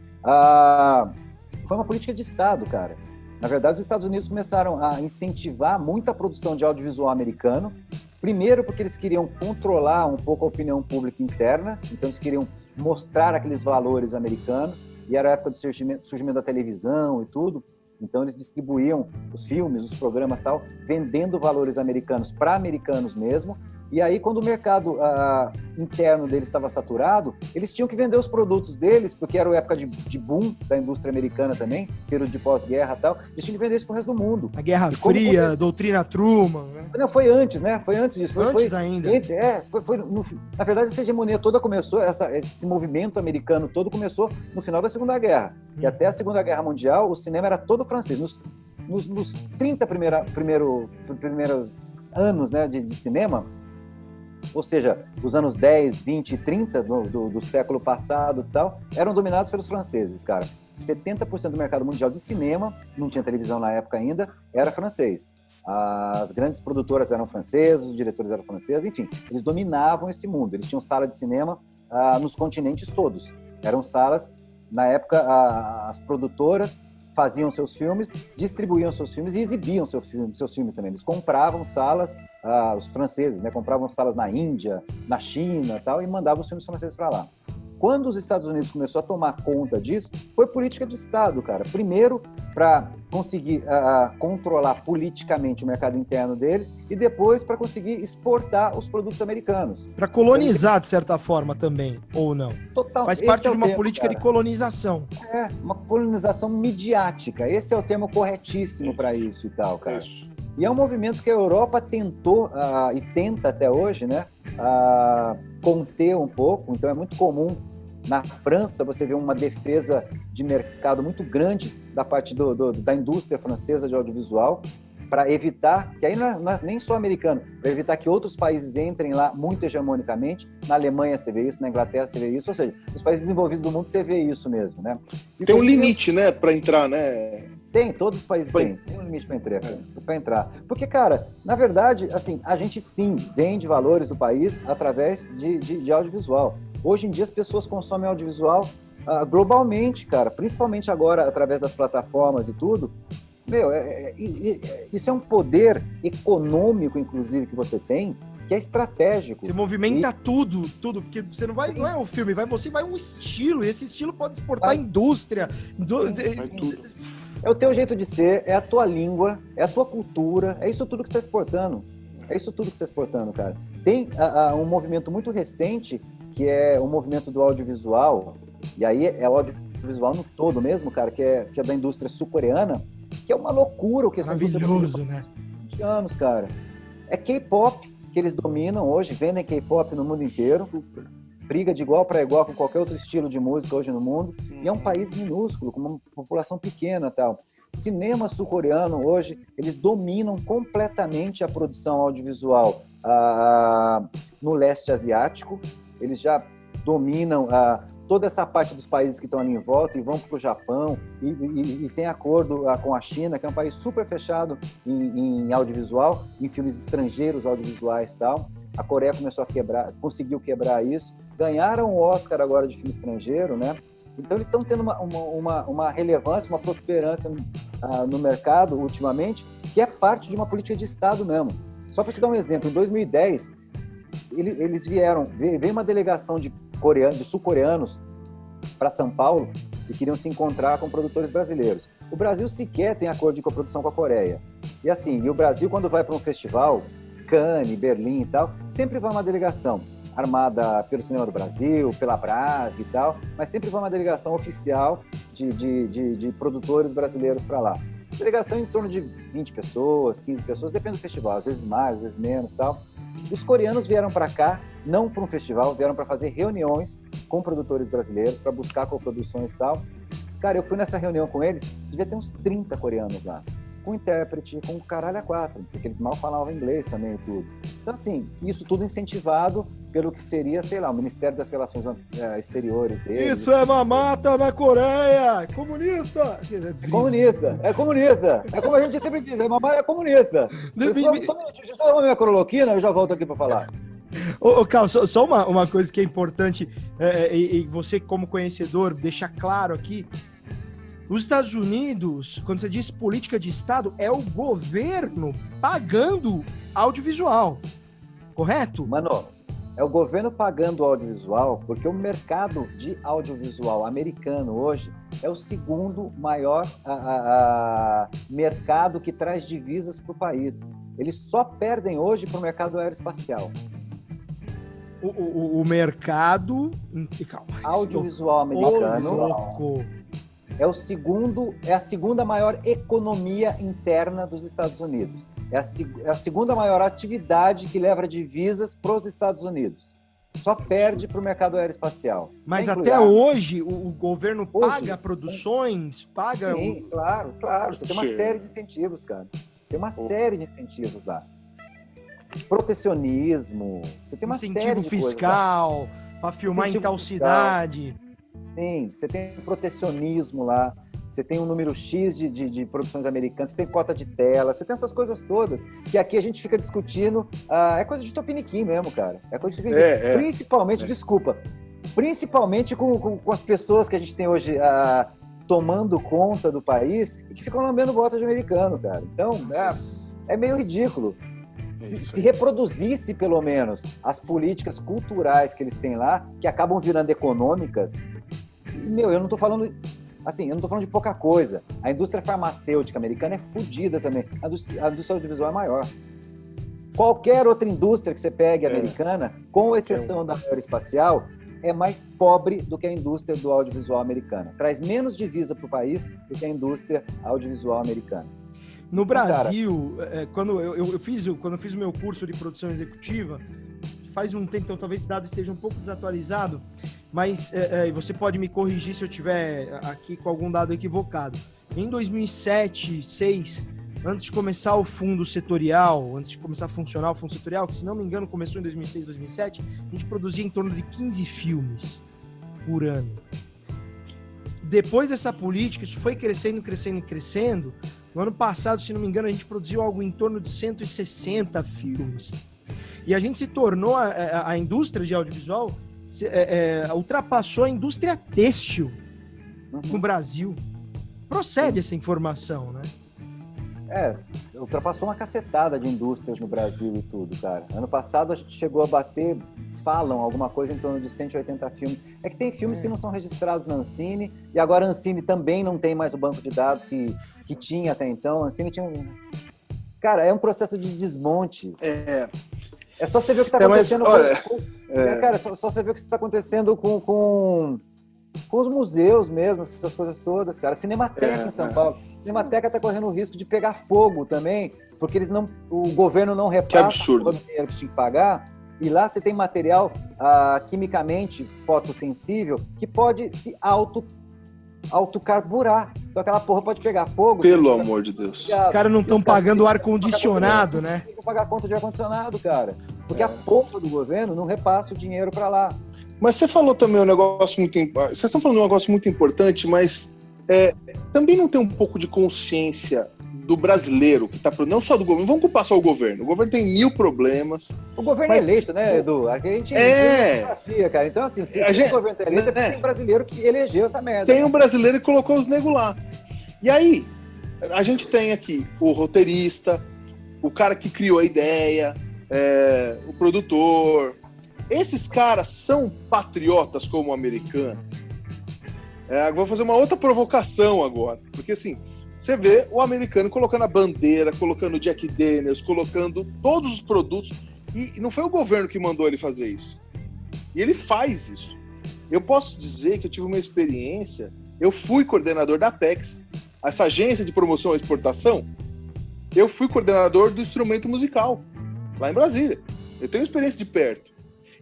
foi uma política de Estado, cara. Na verdade, os Estados Unidos começaram a incentivar muita produção de audiovisual americano, primeiro porque eles queriam controlar um pouco a opinião pública interna, então eles queriam mostrar aqueles valores americanos, e era a época do surgimento da televisão e tudo, então eles distribuíam os filmes, os programas e tal, vendendo valores americanos para americanos mesmo, e aí quando o mercado interno deles estava saturado, eles tinham que vender os produtos deles, porque era a época de boom da indústria americana também, período de pós-guerra e tal, eles tinham que vender isso para o resto do mundo. A Guerra Fria, doutrina Truman, né? Não, foi antes, né? Foi antes disso. Antes ainda. Na verdade, essa hegemonia toda começou, esse movimento americano todo começou no final da Segunda Guerra. E até a Segunda Guerra Mundial, o cinema era todo francês. Nos 30 primeiros anos, né, de cinema, ou seja, os anos 10, 20 e 30 do século passado e tal, eram dominados pelos franceses, cara. 70% do mercado mundial de cinema, não tinha televisão na época ainda, era francês. As grandes produtoras eram francesas, os diretores eram franceses, enfim, eles dominavam esse mundo. Eles tinham sala de cinema nos continentes todos. Eram salas, na época, as produtoras faziam seus filmes, distribuíam seus filmes e exibiam seus filmes também. Eles compravam salas, os franceses, né, compravam salas na Índia, na China e tal, e mandavam os filmes franceses para lá. Quando os Estados Unidos começou a tomar conta disso, foi política de Estado, cara. Primeiro, para conseguir controlar politicamente o mercado interno deles e depois para conseguir exportar os produtos americanos. Para colonizar, de certa forma, também, ou não? Total. Faz parte de uma política de colonização. Uma colonização midiática. Esse é o termo corretíssimo para isso e tal, cara. Isso. E é um movimento que a Europa tentou, e tenta até hoje, né, conter um pouco. Então é muito comum na França você ver uma defesa de mercado muito grande da parte da indústria francesa de audiovisual, para evitar, que aí não é nem só americano, para evitar que outros países entrem lá muito hegemonicamente. Na Alemanha você vê isso, na Inglaterra você vê isso, ou seja, nos países desenvolvidos do mundo você vê isso mesmo, né? E tem um limite, né, para entrar, né? Tem, todos os países têm um limite para entrar. Porque, cara, na verdade, assim, a gente sim vende valores do país através de audiovisual. Hoje em dia as pessoas consomem audiovisual globalmente, cara, principalmente agora através das plataformas e tudo. Meu, isso é um poder econômico, inclusive, que você tem, que é estratégico. Você movimenta tudo, porque você não é o filme, você vai um estilo, e esse estilo pode exportar a indústria. É o teu jeito de ser, é a tua língua, é a tua cultura, é isso tudo que você está exportando. É isso tudo que você está exportando, cara. Tem um movimento muito recente, que é o movimento do audiovisual, e aí é o audiovisual no todo mesmo, cara, que é da indústria sul-coreana, que é uma loucura o que essa indústria... Maravilhoso, né? De anos, cara. É K-pop que eles dominam hoje, vendem K-pop no mundo inteiro. Super. Briga de igual para igual com qualquer outro estilo de música hoje no mundo. E é um país minúsculo, com uma população pequena e tal. Cinema sul-coreano hoje, eles dominam completamente a produção audiovisual no leste asiático. Eles já dominam toda essa parte dos países que estão ali em volta e vão para o Japão e tem acordo com a China, que é um país super fechado em audiovisual, em filmes estrangeiros audiovisuais e tal. A Coreia conseguiu quebrar isso. Ganharam o Oscar agora de filme estrangeiro, né? Então eles estão tendo uma relevância, uma protuberância no mercado ultimamente, que é parte de uma política de Estado mesmo. Só para te dar um exemplo, em 2010, eles veio uma delegação de sul-coreanos para São Paulo e queriam se encontrar com produtores brasileiros. O Brasil sequer tem acordo de coprodução com a Coreia. E assim, o Brasil, quando vai para um festival, Cannes, Berlim e tal, sempre vai uma delegação armada pelo Cinema do Brasil, pela Brave e tal, mas sempre vai uma delegação oficial de produtores brasileiros para lá. Delegação em torno de 20 pessoas, 15 pessoas, depende do festival, às vezes mais, às vezes menos e tal. Os coreanos vieram para cá, não para um festival, vieram para fazer reuniões com produtores brasileiros, para buscar coproduções e tal. Cara, eu fui nessa reunião com eles, devia ter uns 30 coreanos lá, com intérprete, com o caralho a quatro, porque eles mal falavam inglês também e tudo. Então, assim, isso tudo incentivado pelo que seria, sei lá, o Ministério das Relações Exteriores deles. Isso é mamata na Coreia! Comunista! É comunista! É como a gente sempre diz, mamata é comunista. Deixa eu tomar minha cloroquina, eu já volto aqui para falar. Ô, Cal, só uma coisa que é importante, e você como conhecedor, deixar claro aqui, os Estados Unidos, quando você diz política de Estado, é o governo pagando audiovisual, correto? Mano, é o governo pagando o audiovisual, porque o mercado de audiovisual americano hoje é o segundo maior mercado que traz divisas para o país. Eles só perdem hoje para o mercado aeroespacial. O mercado... Calma, audiovisual americano louco. é a segunda maior economia interna dos Estados Unidos. É a segunda maior atividade que leva divisas para os Estados Unidos. Só perde para o mercado aeroespacial. Mas até hoje o governo paga produções, paga... Sim, claro. Você tem uma série de incentivos, cara. Tem uma série de incentivos lá. Protecionismo. Você tem uma incentivo série de fiscal para filmar incentivo em tal fiscal. Cidade. Sim, você tem protecionismo lá. Você tem um número X de produções americanas, você tem cota de tela, você tem essas coisas todas, que aqui a gente fica discutindo, é coisa de tupiniquim mesmo, cara. É coisa de tupiniquim. Principalmente, desculpa, principalmente com as pessoas que a gente tem hoje tomando conta do país e que ficam lambendo bota de americano, cara. Então, é meio ridículo. Se reproduzisse, pelo menos, as políticas culturais que eles têm lá, que acabam virando econômicas, eu não tô falando... Assim, eu não tô falando de pouca coisa. A indústria farmacêutica americana é fodida também. A indústria audiovisual é maior. Qualquer outra indústria que você pegue americana, com exceção da aeroespacial, é mais pobre do que a indústria do audiovisual americana. Traz menos divisa para o país do que a indústria audiovisual americana. No Brasil, quando eu fiz o meu curso de produção executiva, faz um tempo, então talvez esse dado esteja um pouco desatualizado, mas você pode me corrigir se eu estiver aqui com algum dado equivocado. Em 2007, 2006, antes de começar o fundo setorial, antes de começar a funcionar o fundo setorial, que se não me engano começou em 2006, 2007, a gente produzia em torno de 15 filmes por ano. Depois dessa política, isso foi crescendo. No ano passado, se não me engano, a gente produziu algo em torno de 160 filmes. E a gente se tornou, a indústria de audiovisual ultrapassou a indústria têxtil no Brasil. Procede essa informação, né? Ultrapassou uma cacetada de indústrias no Brasil e tudo, cara. Ano passado a gente chegou a bater, falam alguma coisa em torno de 180 filmes. É que tem filmes que não são registrados na Ancine, e agora a Ancine também não tem mais o banco de dados que tinha até então. A Ancine tinha um... Cara, é um processo de desmonte. É só você ver o que está acontecendo cara, só você ver o que está acontecendo com os museus mesmo, essas coisas todas, cara. Cinemateca em São Paulo. Cinemateca está correndo o risco de pegar fogo também, porque o governo não repassa todo o dinheiro que tinha que pagar. E lá você tem material quimicamente fotossensível que pode se autocarburar. Então aquela porra pode pegar fogo. Pelo amor de Deus. Os caras não estão pagando o ar-condicionado, né? Tem que pagar a conta de ar-condicionado, cara. Porque a porra do governo não repassa o dinheiro para lá. Mas você falou também um negócio muito... Vocês estão falando um negócio muito importante, mas também não tem um pouco de consciência do brasileiro que está... Não só do governo, não vamos culpar só o governo. O governo tem 1000 problemas. O governo é eleito, né, Edu? A gente geografia, cara. Então, assim, se o governo é eleito, tem um brasileiro que elegeu essa merda. Tem um brasileiro que colocou os negros lá. E aí, a gente tem aqui o roteirista, o cara que criou a ideia, o produtor. Esses caras são patriotas como o americano? Vou fazer uma outra provocação agora. Porque, assim, você vê o americano colocando a bandeira, colocando o Jack Daniels, colocando todos os produtos. E não foi o governo que mandou ele fazer isso. E ele faz isso. Eu posso dizer que eu tive uma experiência... Eu fui coordenador da Apex, essa agência de promoção à exportação. Eu fui coordenador do instrumento musical, lá em Brasília. Eu tenho experiência de perto.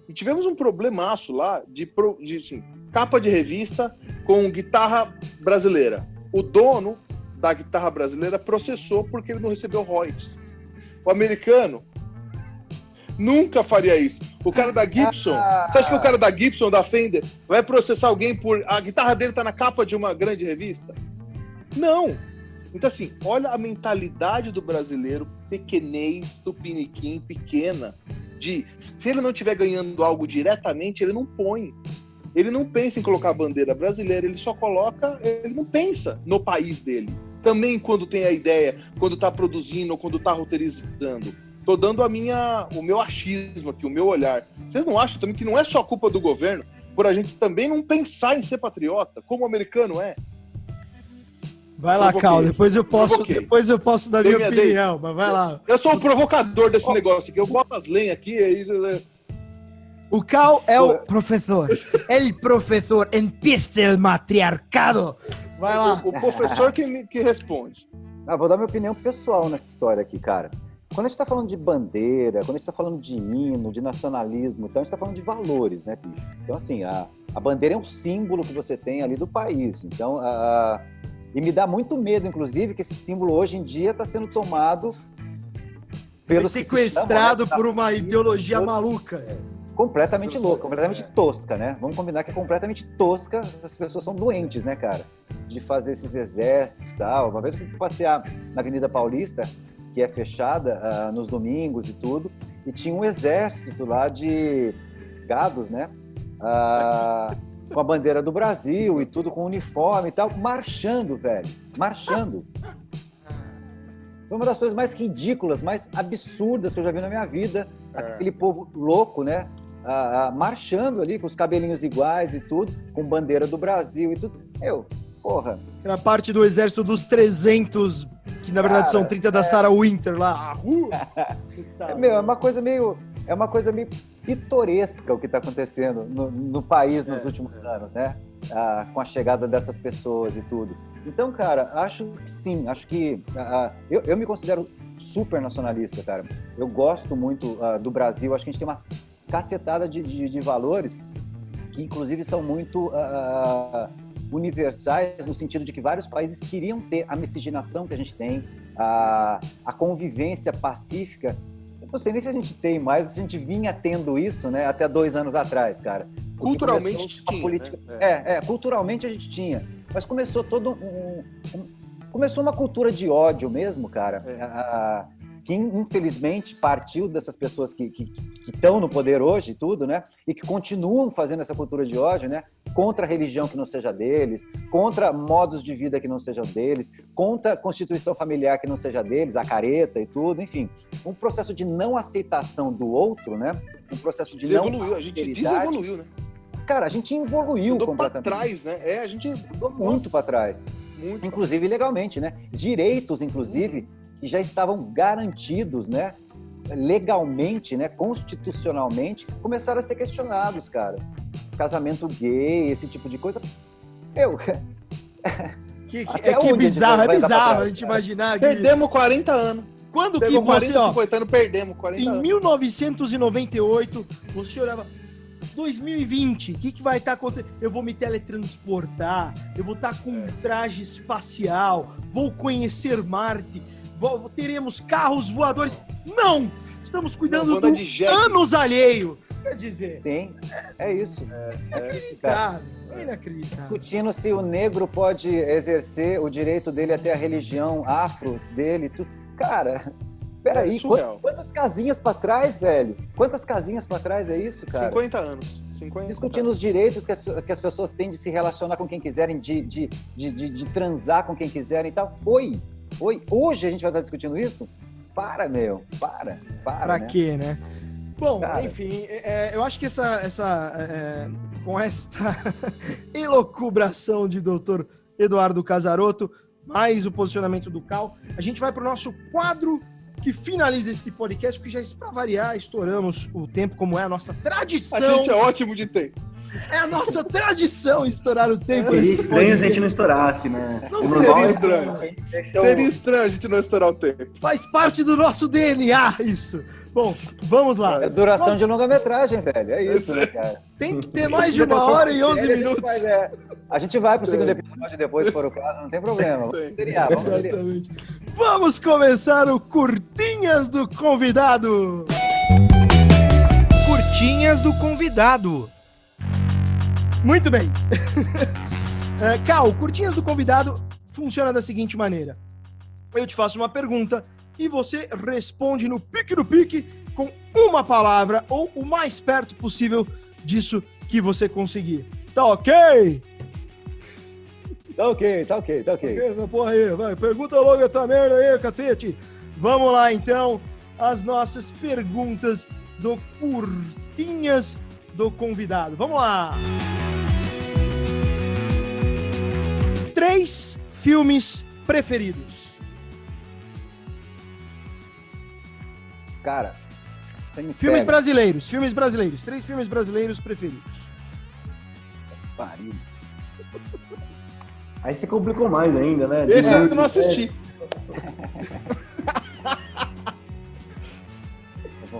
E tivemos um problemaço lá de assim, capa de revista com guitarra brasileira. O dono da guitarra brasileira processou porque ele não recebeu royalties. O americano nunca faria isso. O cara da Gibson, você acha que o cara da Gibson, da Fender, vai processar alguém por... A guitarra dele tá na capa de uma grande revista? Não. Então, assim, olha a mentalidade do brasileiro pequenês, tupiniquim, pequena. se ele não estiver ganhando algo diretamente, ele não põe. Ele não pensa em colocar a bandeira brasileira, ele não pensa no país dele. Também quando tem a ideia, quando está produzindo ou quando está roteirizando. Tô dando o meu achismo aqui, o meu olhar. Vocês não acham também que não é só culpa do governo por a gente também não pensar em ser patriota, como o americano é? Vai lá, Cal, depois eu posso dar minha opinião, mas vai lá. Eu sou o provocador desse negócio aqui, eu boto as lenhas aqui, é isso. O Cal é o professor. El professor empieza o matriarcado. Vai lá. O professor que responde. Vou dar minha opinião pessoal nessa história aqui, cara. Quando a gente tá falando de bandeira, quando a gente tá falando de hino, de nacionalismo, então a gente tá falando de valores, né, bicho? Então, assim, a bandeira é um símbolo que você tem ali do país. Então, e me dá muito medo, inclusive, que esse símbolo hoje em dia tá sendo tomado pelo sequestrado por uma ideologia maluca. Completamente louca, completamente tosca, né? Vamos combinar que é completamente tosca. Essas pessoas são doentes, né, cara? De fazer esses exércitos e tal. Uma vez eu fui passear na Avenida Paulista, que é fechada nos domingos e tudo, e tinha um exército lá de gados, né? Com a bandeira do Brasil e tudo, com uniforme e tal, marchando, velho. Marchando. Foi uma das coisas mais ridículas, mais absurdas que eu já vi na minha vida. Aquele povo louco, né? Marchando ali, com os cabelinhos iguais e tudo, com bandeira do Brasil e tudo. Porra. Era parte do exército dos 300, que na verdade são 30 da Sarah Winter lá. É uma coisa meio pitoresca o que está acontecendo no país nos últimos anos, né? Com a chegada dessas pessoas e tudo. Então, cara, acho que sim, acho que eu me considero super nacionalista, cara. Eu gosto muito do Brasil, acho que a gente tem uma cacetada de valores que, inclusive, são muito universais, no sentido de que vários países queriam ter a miscigenação que a gente tem, a convivência pacífica. Eu não sei nem se a gente tem mais, a gente vinha tendo isso, né, até 2 anos atrás, cara. Culturalmente tinha, política... culturalmente a gente tinha, mas começou começou uma cultura de ódio mesmo, cara, que infelizmente partiu dessas pessoas que estão no poder hoje e tudo, né, e que continuam fazendo essa cultura de ódio, né, contra a religião que não seja deles, contra modos de vida que não sejam deles, contra a constituição familiar que não seja deles, a careta e tudo, enfim, um processo de não aceitação do outro, né, um processo de a gente desevoluiu, né? Cara, a gente evoluiu completamente. Pra trás, né? A gente mudou muito para trás. Inclusive ilegalmente, né? Direitos, inclusive, que já estavam garantidos, né? Legalmente, né? Constitucionalmente, começaram a ser questionados, cara. Casamento gay, esse tipo de coisa. Que bizarro, é bizarro a gente imaginar que... Perdemos 40 anos. Quando que você, 50 anos, perdemos 40 anos. Em 1998, você olhava... 2020, o que vai estar acontecendo? Eu vou me teletransportar, eu vou estar com um traje espacial, vou conhecer Marte, teremos carros voadores. Não! Estamos cuidando do anos alheio. Quer dizer... Sim, é isso. É inacreditável. Discutindo se o negro pode exercer o direito dele até a religião afro dele. Cara... Peraí, quantas casinhas pra trás, velho? Quantas casinhas pra trás é isso, cara? 50 anos. Discutindo os direitos que as pessoas têm de se relacionar com quem quiserem, de transar com quem quiserem e tal. Oi. Hoje a gente vai estar discutindo isso? Para, meu. Para. Pra né? quê, né? Bom, cara, enfim, eu acho que com esta elucubração de Dr. Eduardo Casarotto, mais o posicionamento do Cal, a gente vai pro nosso quadro que finaliza esse podcast, porque já, para variar, estouramos o tempo, como é a nossa tradição. A gente é ótimo de tempo. É a nossa tradição estourar o tempo. Seria estranho se a gente não estourasse, né? Não seria estranho. Seria estranho a gente não estourar o tempo. Faz parte do nosso DNA, isso. Bom, vamos lá. É duração de longa-metragem, velho. É isso, né, cara? Tem que ter mais de 1 hora e 11 minutos. A gente vai pro segundo episódio depois, se for o caso, não tem problema. Vamos Vamos começar o Curtinhas do Convidado. Curtinhas do Convidado. Muito bem. Cal, Curtinhas do Convidado funciona da seguinte maneira. Eu te faço uma pergunta e você responde no pique do pique com uma palavra ou o mais perto possível disso que você conseguir. Tá ok? Tá ok. Essa porra aí, vai. Pergunta logo essa merda aí, cacete. Vamos lá, então, as nossas perguntas do Curtinhas do Convidado. Vamos lá. 3 filmes preferidos. Cara, você me Filmes pega. brasileiros. 3 filmes brasileiros preferidos. Pariu. Aí se complicou mais ainda, né? Esse eu não assisti.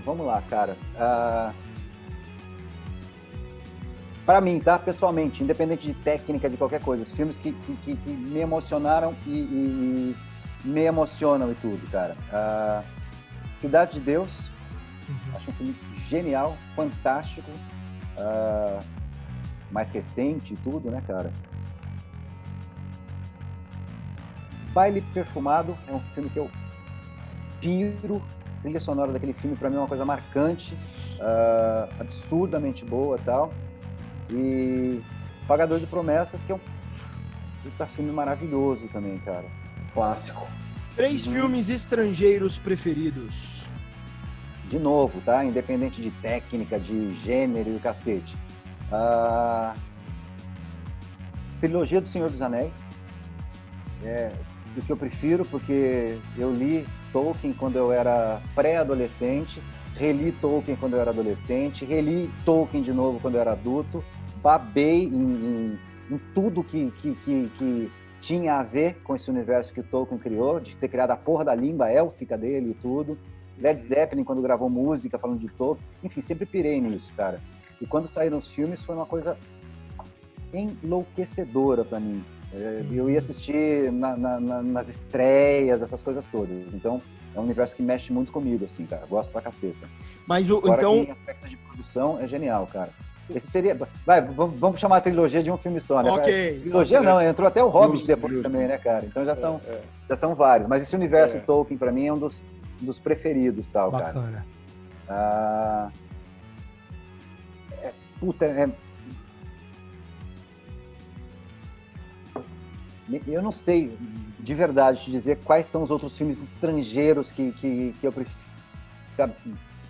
Vamos lá, cara. Pra mim, tá? Pessoalmente, independente de técnica, de qualquer coisa, os filmes que me emocionaram e me emocionam e tudo, cara. Cidade de Deus, acho um filme genial, fantástico, mais recente e tudo, né, cara? Baile Perfumado é um filme que eu piro. A trilha sonora daquele filme, pra mim, é uma coisa marcante, absurdamente boa e tal. E Pagador de Promessas, que é um filme maravilhoso também, cara. Clássico. 3 filmes estrangeiros preferidos. De novo, tá? Independente de técnica, de gênero e o cacete. Trilogia do Senhor dos Anéis. É o que eu prefiro, porque eu li Tolkien quando eu era pré-adolescente, reli Tolkien quando eu era adolescente, reli Tolkien de novo quando eu era adulto, babei em tudo que tinha a ver com esse universo que o Tolkien criou, de ter criado a porra da língua élfica dele e tudo. Led Zeppelin, quando gravou música falando de Tolkien. Enfim, sempre pirei nisso, cara. E quando saíram os filmes, foi uma coisa enlouquecedora pra mim. Eu ia assistir nas estreias, essas coisas todas. Então, é um universo que mexe muito comigo, assim, cara. Gosto pra caceta. Mas então, em aspectos de produção, é genial, cara. Esse seria... vamos chamar a trilogia de um filme só, né? Ok. Trilogia não, entrou até o Hobbit depois também, né, cara? Então já são vários. Mas esse universo Tolkien, pra mim, é um dos preferidos, tal, bacana. Cara. Eu não sei de verdade te dizer quais são os outros filmes estrangeiros que eu prefiro. Sabe?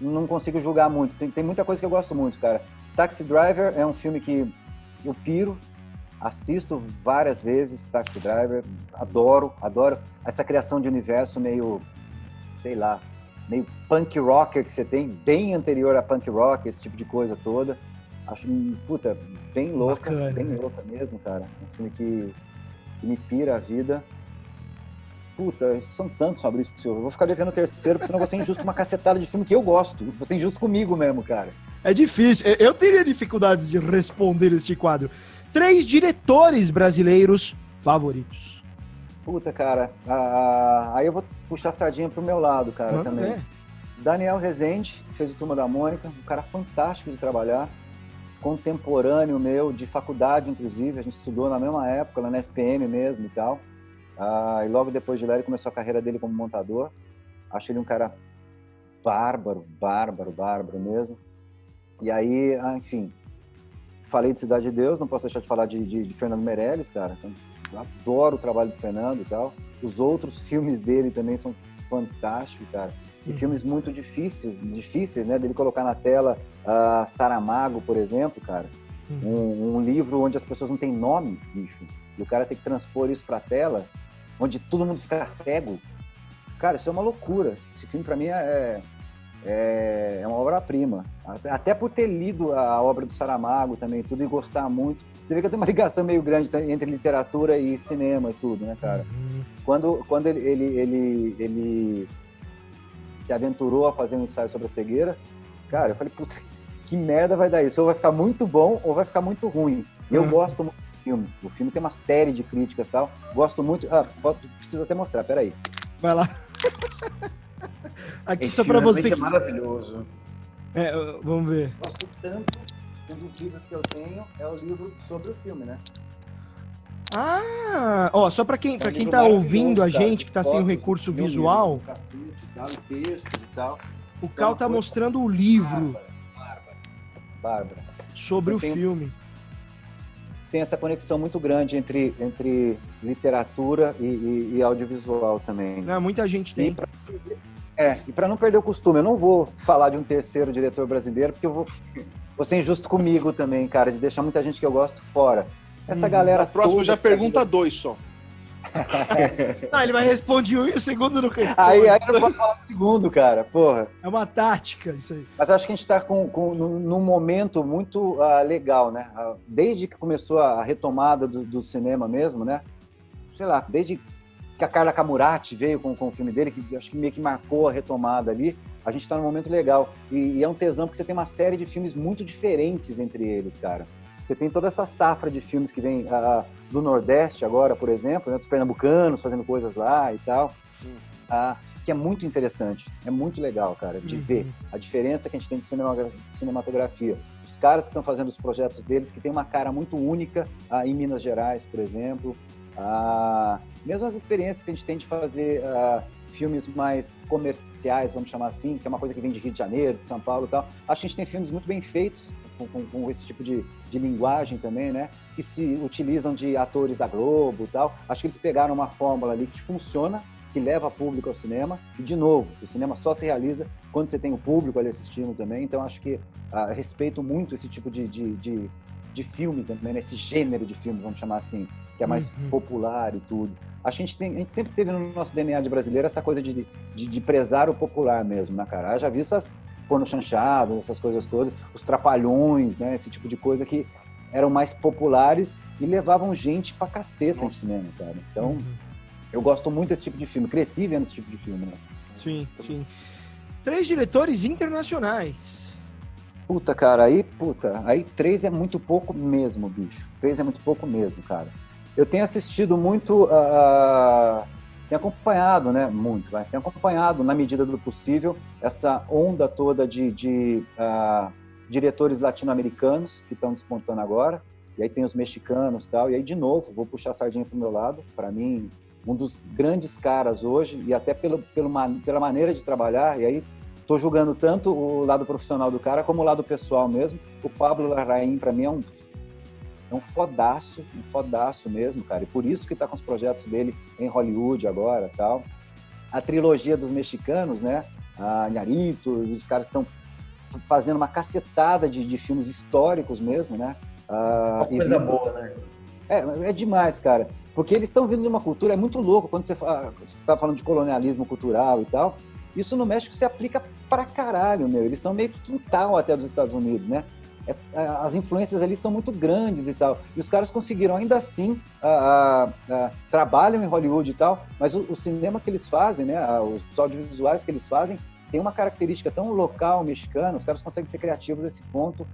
Não consigo julgar muito. Tem muita coisa que eu gosto muito, cara. Taxi Driver é um filme que eu piro, assisto várias vezes. Taxi Driver, adoro essa criação de universo meio, sei lá, meio punk rocker que você tem, bem anterior a punk rock, esse tipo de coisa toda. Acho, bem louca, bacana, bem louca mesmo, cara. Um filme que me pira a vida. São tantos, Fabrício. Eu vou ficar devendo o terceiro, porque senão vou ser injusto com uma cacetada de filme que eu gosto. Vou ser injusto comigo mesmo, cara. É difícil. Eu teria dificuldades de responder este quadro. 3 diretores brasileiros favoritos. Cara. Aí eu vou puxar a sardinha pro meu lado, cara, também. Daniel Rezende, que fez o Turma da Mônica. Um cara fantástico de trabalhar. Contemporâneo meu, de faculdade, inclusive. A gente estudou na mesma época, lá na SPM mesmo e tal. E logo depois de lá ele começou a carreira dele como montador. Acho ele um cara bárbaro mesmo. E aí, enfim, falei de Cidade de Deus, não posso deixar de falar de Fernando Meirelles, cara. Eu adoro o trabalho do Fernando e tal. Os outros filmes dele também são fantásticos, cara. E filmes muito difíceis, né, dele colocar na tela Saramago, por exemplo, cara. Um livro onde as pessoas não têm nome, bicho. E o cara tem que transpor isso pra tela, onde todo mundo fica cego. Cara, isso é uma loucura. Esse filme, pra mim, é uma obra-prima. Até por ter lido a obra do Saramago também, tudo, e gostar muito. Você vê que eu tenho uma ligação meio grande entre literatura e cinema e tudo, né, cara? Quando ele se aventurou a fazer um ensaio sobre a cegueira, cara, eu falei, que merda vai dar isso? Ou vai ficar muito bom ou vai ficar muito ruim. E eu gosto muito do filme. O filme tem uma série de críticas e tal. Gosto muito... preciso até mostrar, peraí. Vai lá. Aqui esse só pra você... É maravilhoso. Vamos ver. Gosto tanto, um dos livros que eu tenho é o livro sobre o filme, né? Só pra quem tá ouvindo a gente, que tá sem o recurso visual... Textos e tal. O Cal tá mostrando o livro Bárbara. sobre o filme. Tem essa conexão muito grande entre literatura e audiovisual também. Não, muita gente tem. E para não perder o costume, eu não vou falar de um terceiro diretor brasileiro, porque eu vou ser injusto comigo também, cara, de deixar muita gente que eu gosto fora. Essa galera. O próximo toda, já pergunta 2 só. Não, ele vai responder um e o segundo não responde. Aí eu não posso falar do segundo, cara, porra. É uma tática isso aí. Mas acho que a gente está num momento muito legal, né? Desde que começou a retomada do cinema mesmo, né? Sei lá, desde que a Carla Camurati veio com o filme dele, que acho que meio que marcou a retomada ali, a gente está num momento legal. E é um tesão porque você tem uma série de filmes muito diferentes entre eles, cara. Você tem toda essa safra de filmes que vem do Nordeste agora, por exemplo, né, dos pernambucanos fazendo coisas lá e tal, que é muito interessante, é muito legal, cara, de ver a diferença que a gente tem de cinematografia. Os caras que estão fazendo os projetos deles, que tem uma cara muito única em Minas Gerais, por exemplo, mesmo as experiências que a gente tem de fazer filmes mais comerciais, vamos chamar assim, que é uma coisa que vem de Rio de Janeiro, de São Paulo e tal, acho que a gente tem filmes muito bem feitos, com esse tipo de linguagem também, né? Que se utilizam de atores da Globo e tal. Acho que eles pegaram uma fórmula ali que funciona, que leva público ao cinema. E, de novo, o cinema só se realiza quando você tem o público ali assistindo também. Então, acho que respeito muito esse tipo de filme também, né? Esse gênero de filme, vamos chamar assim, que é mais popular e tudo. Acho que a gente sempre teve no nosso DNA de brasileiro essa coisa de prezar o popular mesmo, né, cara? Eu já vi essas porno chanchado, essas coisas todas, os trapalhões, né? Esse tipo de coisa que eram mais populares e levavam gente pra caceta em cinema, cara. Então, eu gosto muito desse tipo de filme. Cresci vendo esse tipo de filme, né? Sim, sim. 3 diretores internacionais. Puta, cara, aí 3 é muito pouco mesmo, bicho. 3 é muito pouco mesmo, cara. Eu tenho assistido muito, tenho acompanhado, né, muito, tenho acompanhado, na medida do possível, essa onda toda de diretores latino-americanos que estão despontando agora, e aí tem os mexicanos e tal, e aí, de novo, vou puxar a sardinha pro meu lado, para mim, um dos grandes caras hoje, e até pela maneira de trabalhar, e aí estou julgando tanto o lado profissional do cara, como o lado pessoal mesmo. O Pablo Larraín, para mim, é um fodaço mesmo, cara. E por isso que tá com os projetos dele em Hollywood agora, tal. A trilogia dos mexicanos, né? A Iñárritu, os caras que estão fazendo uma cacetada de filmes históricos mesmo, né? Uma coisa boa, né? É demais, cara. Porque eles estão vindo de uma cultura, é muito louco quando você tá falando de colonialismo cultural e tal. Isso no México se aplica pra caralho, meu. Eles são meio que quintal até dos Estados Unidos, né? As influências ali são muito grandes e tal. E os caras conseguiram, ainda assim, trabalham em Hollywood e tal, mas o cinema que eles fazem, né, os audiovisuais que eles fazem, tem uma característica tão local mexicana, os caras conseguem ser criativos nesse ponto,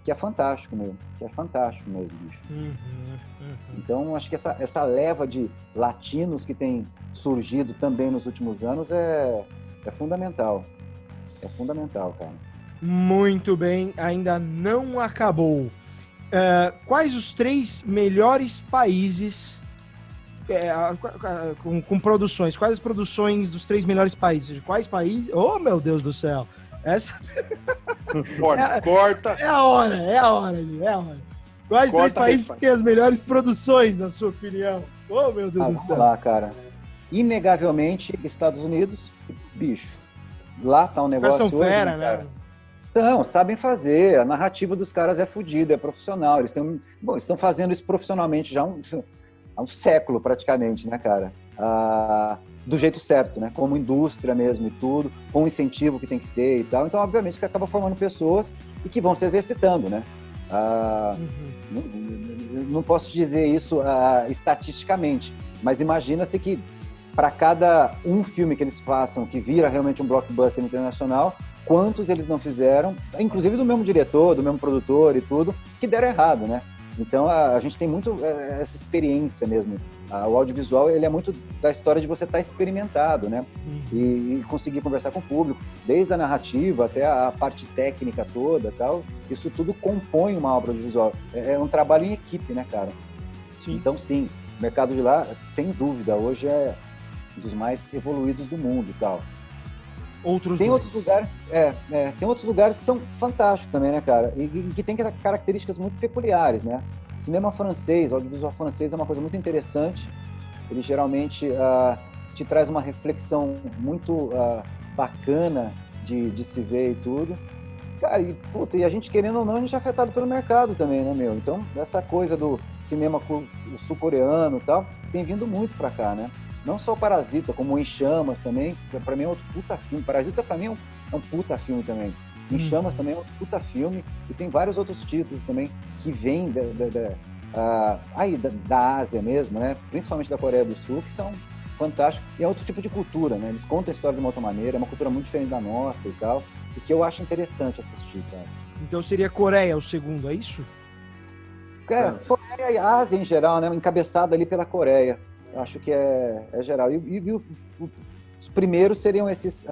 que é fantástico mesmo. Que é fantástico mesmo, bicho. Então, acho que essa leva de latinos que tem surgido também nos últimos anos é fundamental. É fundamental, cara. Muito bem, ainda não acabou. Quais os 3 melhores países com produções? Quais as produções dos 3 melhores países? Quais países? Oh, meu Deus do céu! Essa... Corta. É a hora. Quais 3 países têm as melhores produções, na sua opinião? Oh, meu Deus do céu! Vamos lá, cara. Inegavelmente, Estados Unidos, bicho. Lá tá um negócio. Os caras são fera, né? Então, sabem fazer. A narrativa dos caras é fodida, é profissional. Eles estão fazendo isso profissionalmente já há um século, praticamente, né, cara? Do jeito certo, né? Como indústria mesmo e tudo, com o incentivo que tem que ter e tal. Então, obviamente, você acaba formando pessoas e que vão se exercitando, né? Não posso dizer isso estatisticamente, mas imagina-se que para cada um filme que eles façam que vira realmente um blockbuster internacional, quantos eles não fizeram, inclusive do mesmo diretor, do mesmo produtor e tudo, que deram errado, né? Então, a gente tem muito essa experiência mesmo. O audiovisual, ele é muito da história de você estar experimentado, né? E conseguir conversar com o público, desde a narrativa até a parte técnica toda, tal. Isso tudo compõe uma obra audiovisual. É um trabalho em equipe, né, cara? Sim. Então, sim, o mercado de lá, sem dúvida, hoje é um dos mais evoluídos do mundo e tal. outros tem dois. outros lugares, tem outros lugares que são fantásticos também, né, cara? E que tem características muito peculiares, né? Cinema francês, audiovisual francês é uma coisa muito interessante. Ele geralmente te traz uma reflexão muito bacana de se ver e tudo. Cara, e a gente, querendo ou não, a gente é afetado pelo mercado também, né, meu? Então, essa coisa do cinema sul-coreano e tal, tem vindo muito pra cá, né? Não só o Parasita, como o Em Chamas também, que pra mim é outro puta filme. Parasita pra mim é um puta filme também. Em Chamas também é outro puta filme. E tem vários outros títulos também que vêm da Ásia mesmo, né? Principalmente da Coreia do Sul, que são fantásticos. E é outro tipo de cultura, né? Eles contam a história de uma outra maneira, é uma cultura muito diferente da nossa e tal. E que eu acho interessante assistir, cara. Então seria Coreia o segundo, é isso? Coreia e Ásia em geral, né? Encabeçada ali pela Coreia. Eu acho que é geral. E os primeiros seriam esses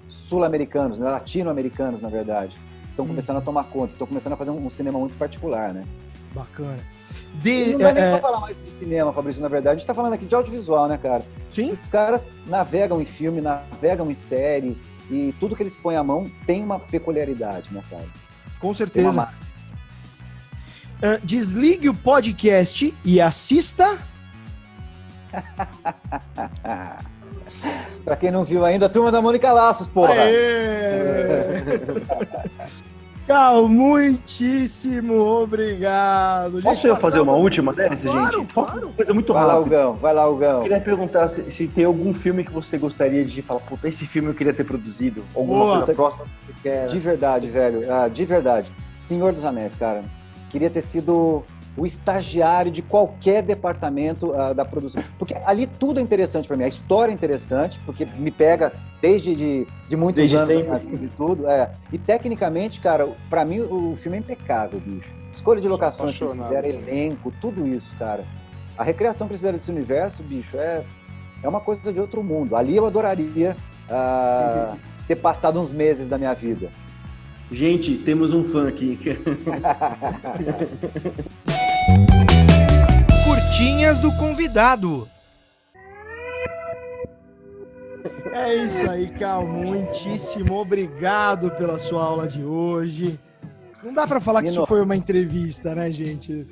sul-americanos, né? Latino-americanos, na verdade. Estão começando a tomar conta, estão começando a fazer um cinema muito particular, né? Bacana. Não dá nem pra falar mais de cinema, Fabrício, na verdade. A gente tá falando aqui de audiovisual, né, cara? Sim. Esses caras navegam em filme, navegam em série, e tudo que eles põem à mão tem uma peculiaridade, né, cara? Com certeza. Desligue o podcast e assista. Pra quem não viu ainda, a Turma da Mônica Laços, porra! Cal, muitíssimo obrigado. Posso eu fazer uma última dessa, claro, gente? Claro. Uma coisa muito Vai rápida. Vai lá, Hugão. Eu queria perguntar se tem algum filme que você gostaria de falar, puta, esse filme eu queria ter produzido. Alguma coisa próxima que você quer. De verdade, velho. De verdade. Senhor dos Anéis, cara. Queria ter sido o estagiário de qualquer departamento da produção. Porque ali tudo é interessante pra mim. A história é interessante, porque me pega desde muitos anos da minha vida e tudo. E tecnicamente, cara, pra mim o filme é impecável, bicho. Escolha de locações que eles fizeram, elenco, tudo isso, cara. A recriação que eles fizeram desse universo, bicho, é uma coisa de outro mundo. Ali eu adoraria ter passado uns meses da minha vida. Gente, temos um fã aqui. Curtinhas do convidado. É isso aí, Cal. Muitíssimo obrigado pela sua aula de hoje. Não dá pra falar que isso foi uma entrevista, né, gente?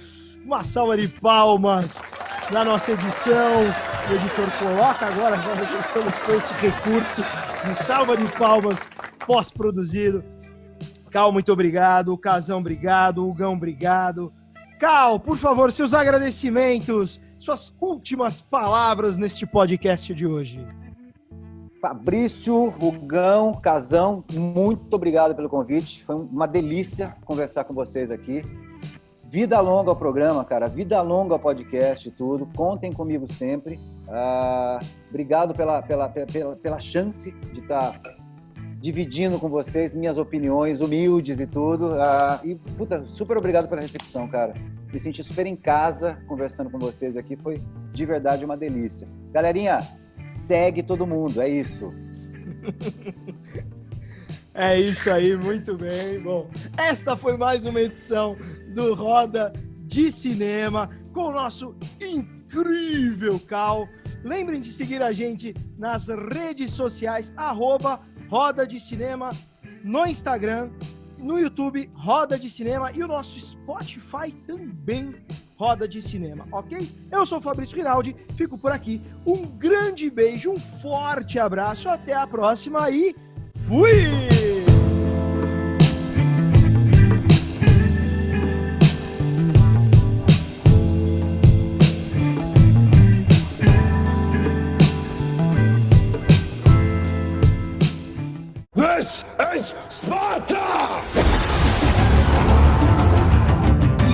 Uma salva de palmas na nossa edição. O editor coloca agora já estamos com esse recurso de salva de palmas pós-produzido. Cal, muito obrigado. Casão, obrigado. Hugão, obrigado. Cal, por favor, seus agradecimentos, suas últimas palavras neste podcast de hoje. Fabrício, Hugão, Casão, muito obrigado pelo convite. Foi uma delícia conversar com vocês aqui. Vida longa ao programa, cara. Vida longa ao podcast e tudo. Contem comigo sempre. Obrigado pela chance de estar dividindo com vocês minhas opiniões humildes e tudo. Puta, super obrigado pela recepção, cara. Me senti super em casa conversando com vocês aqui. Foi de verdade uma delícia. Galerinha, segue todo mundo, é isso. É isso aí, muito bem. Bom, esta foi mais uma edição do Roda de Cinema com o nosso incrível Cal. Lembrem de seguir a gente nas redes sociais, @Roda de Cinema, no Instagram, no YouTube, Roda de Cinema, e o nosso Spotify também, Roda de Cinema, ok? Eu sou o Fabrício Rinaldi, fico por aqui. Um grande beijo, um forte abraço, até a próxima e fui! This is Sparta!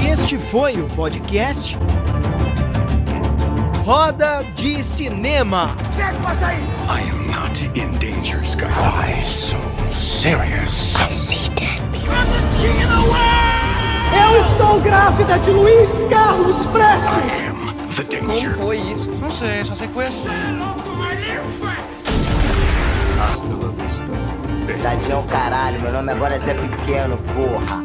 E este foi o podcast Roda de Cinema. I am not in danger, Skyler. Why so serious? I see dead people. Eu estou grávida de Luiz Carlos Prestes! I am the danger. Como foi isso? Não sei, só sei que foi assim. Tadinho, caralho, meu nome agora é Zé Pequeno, porra.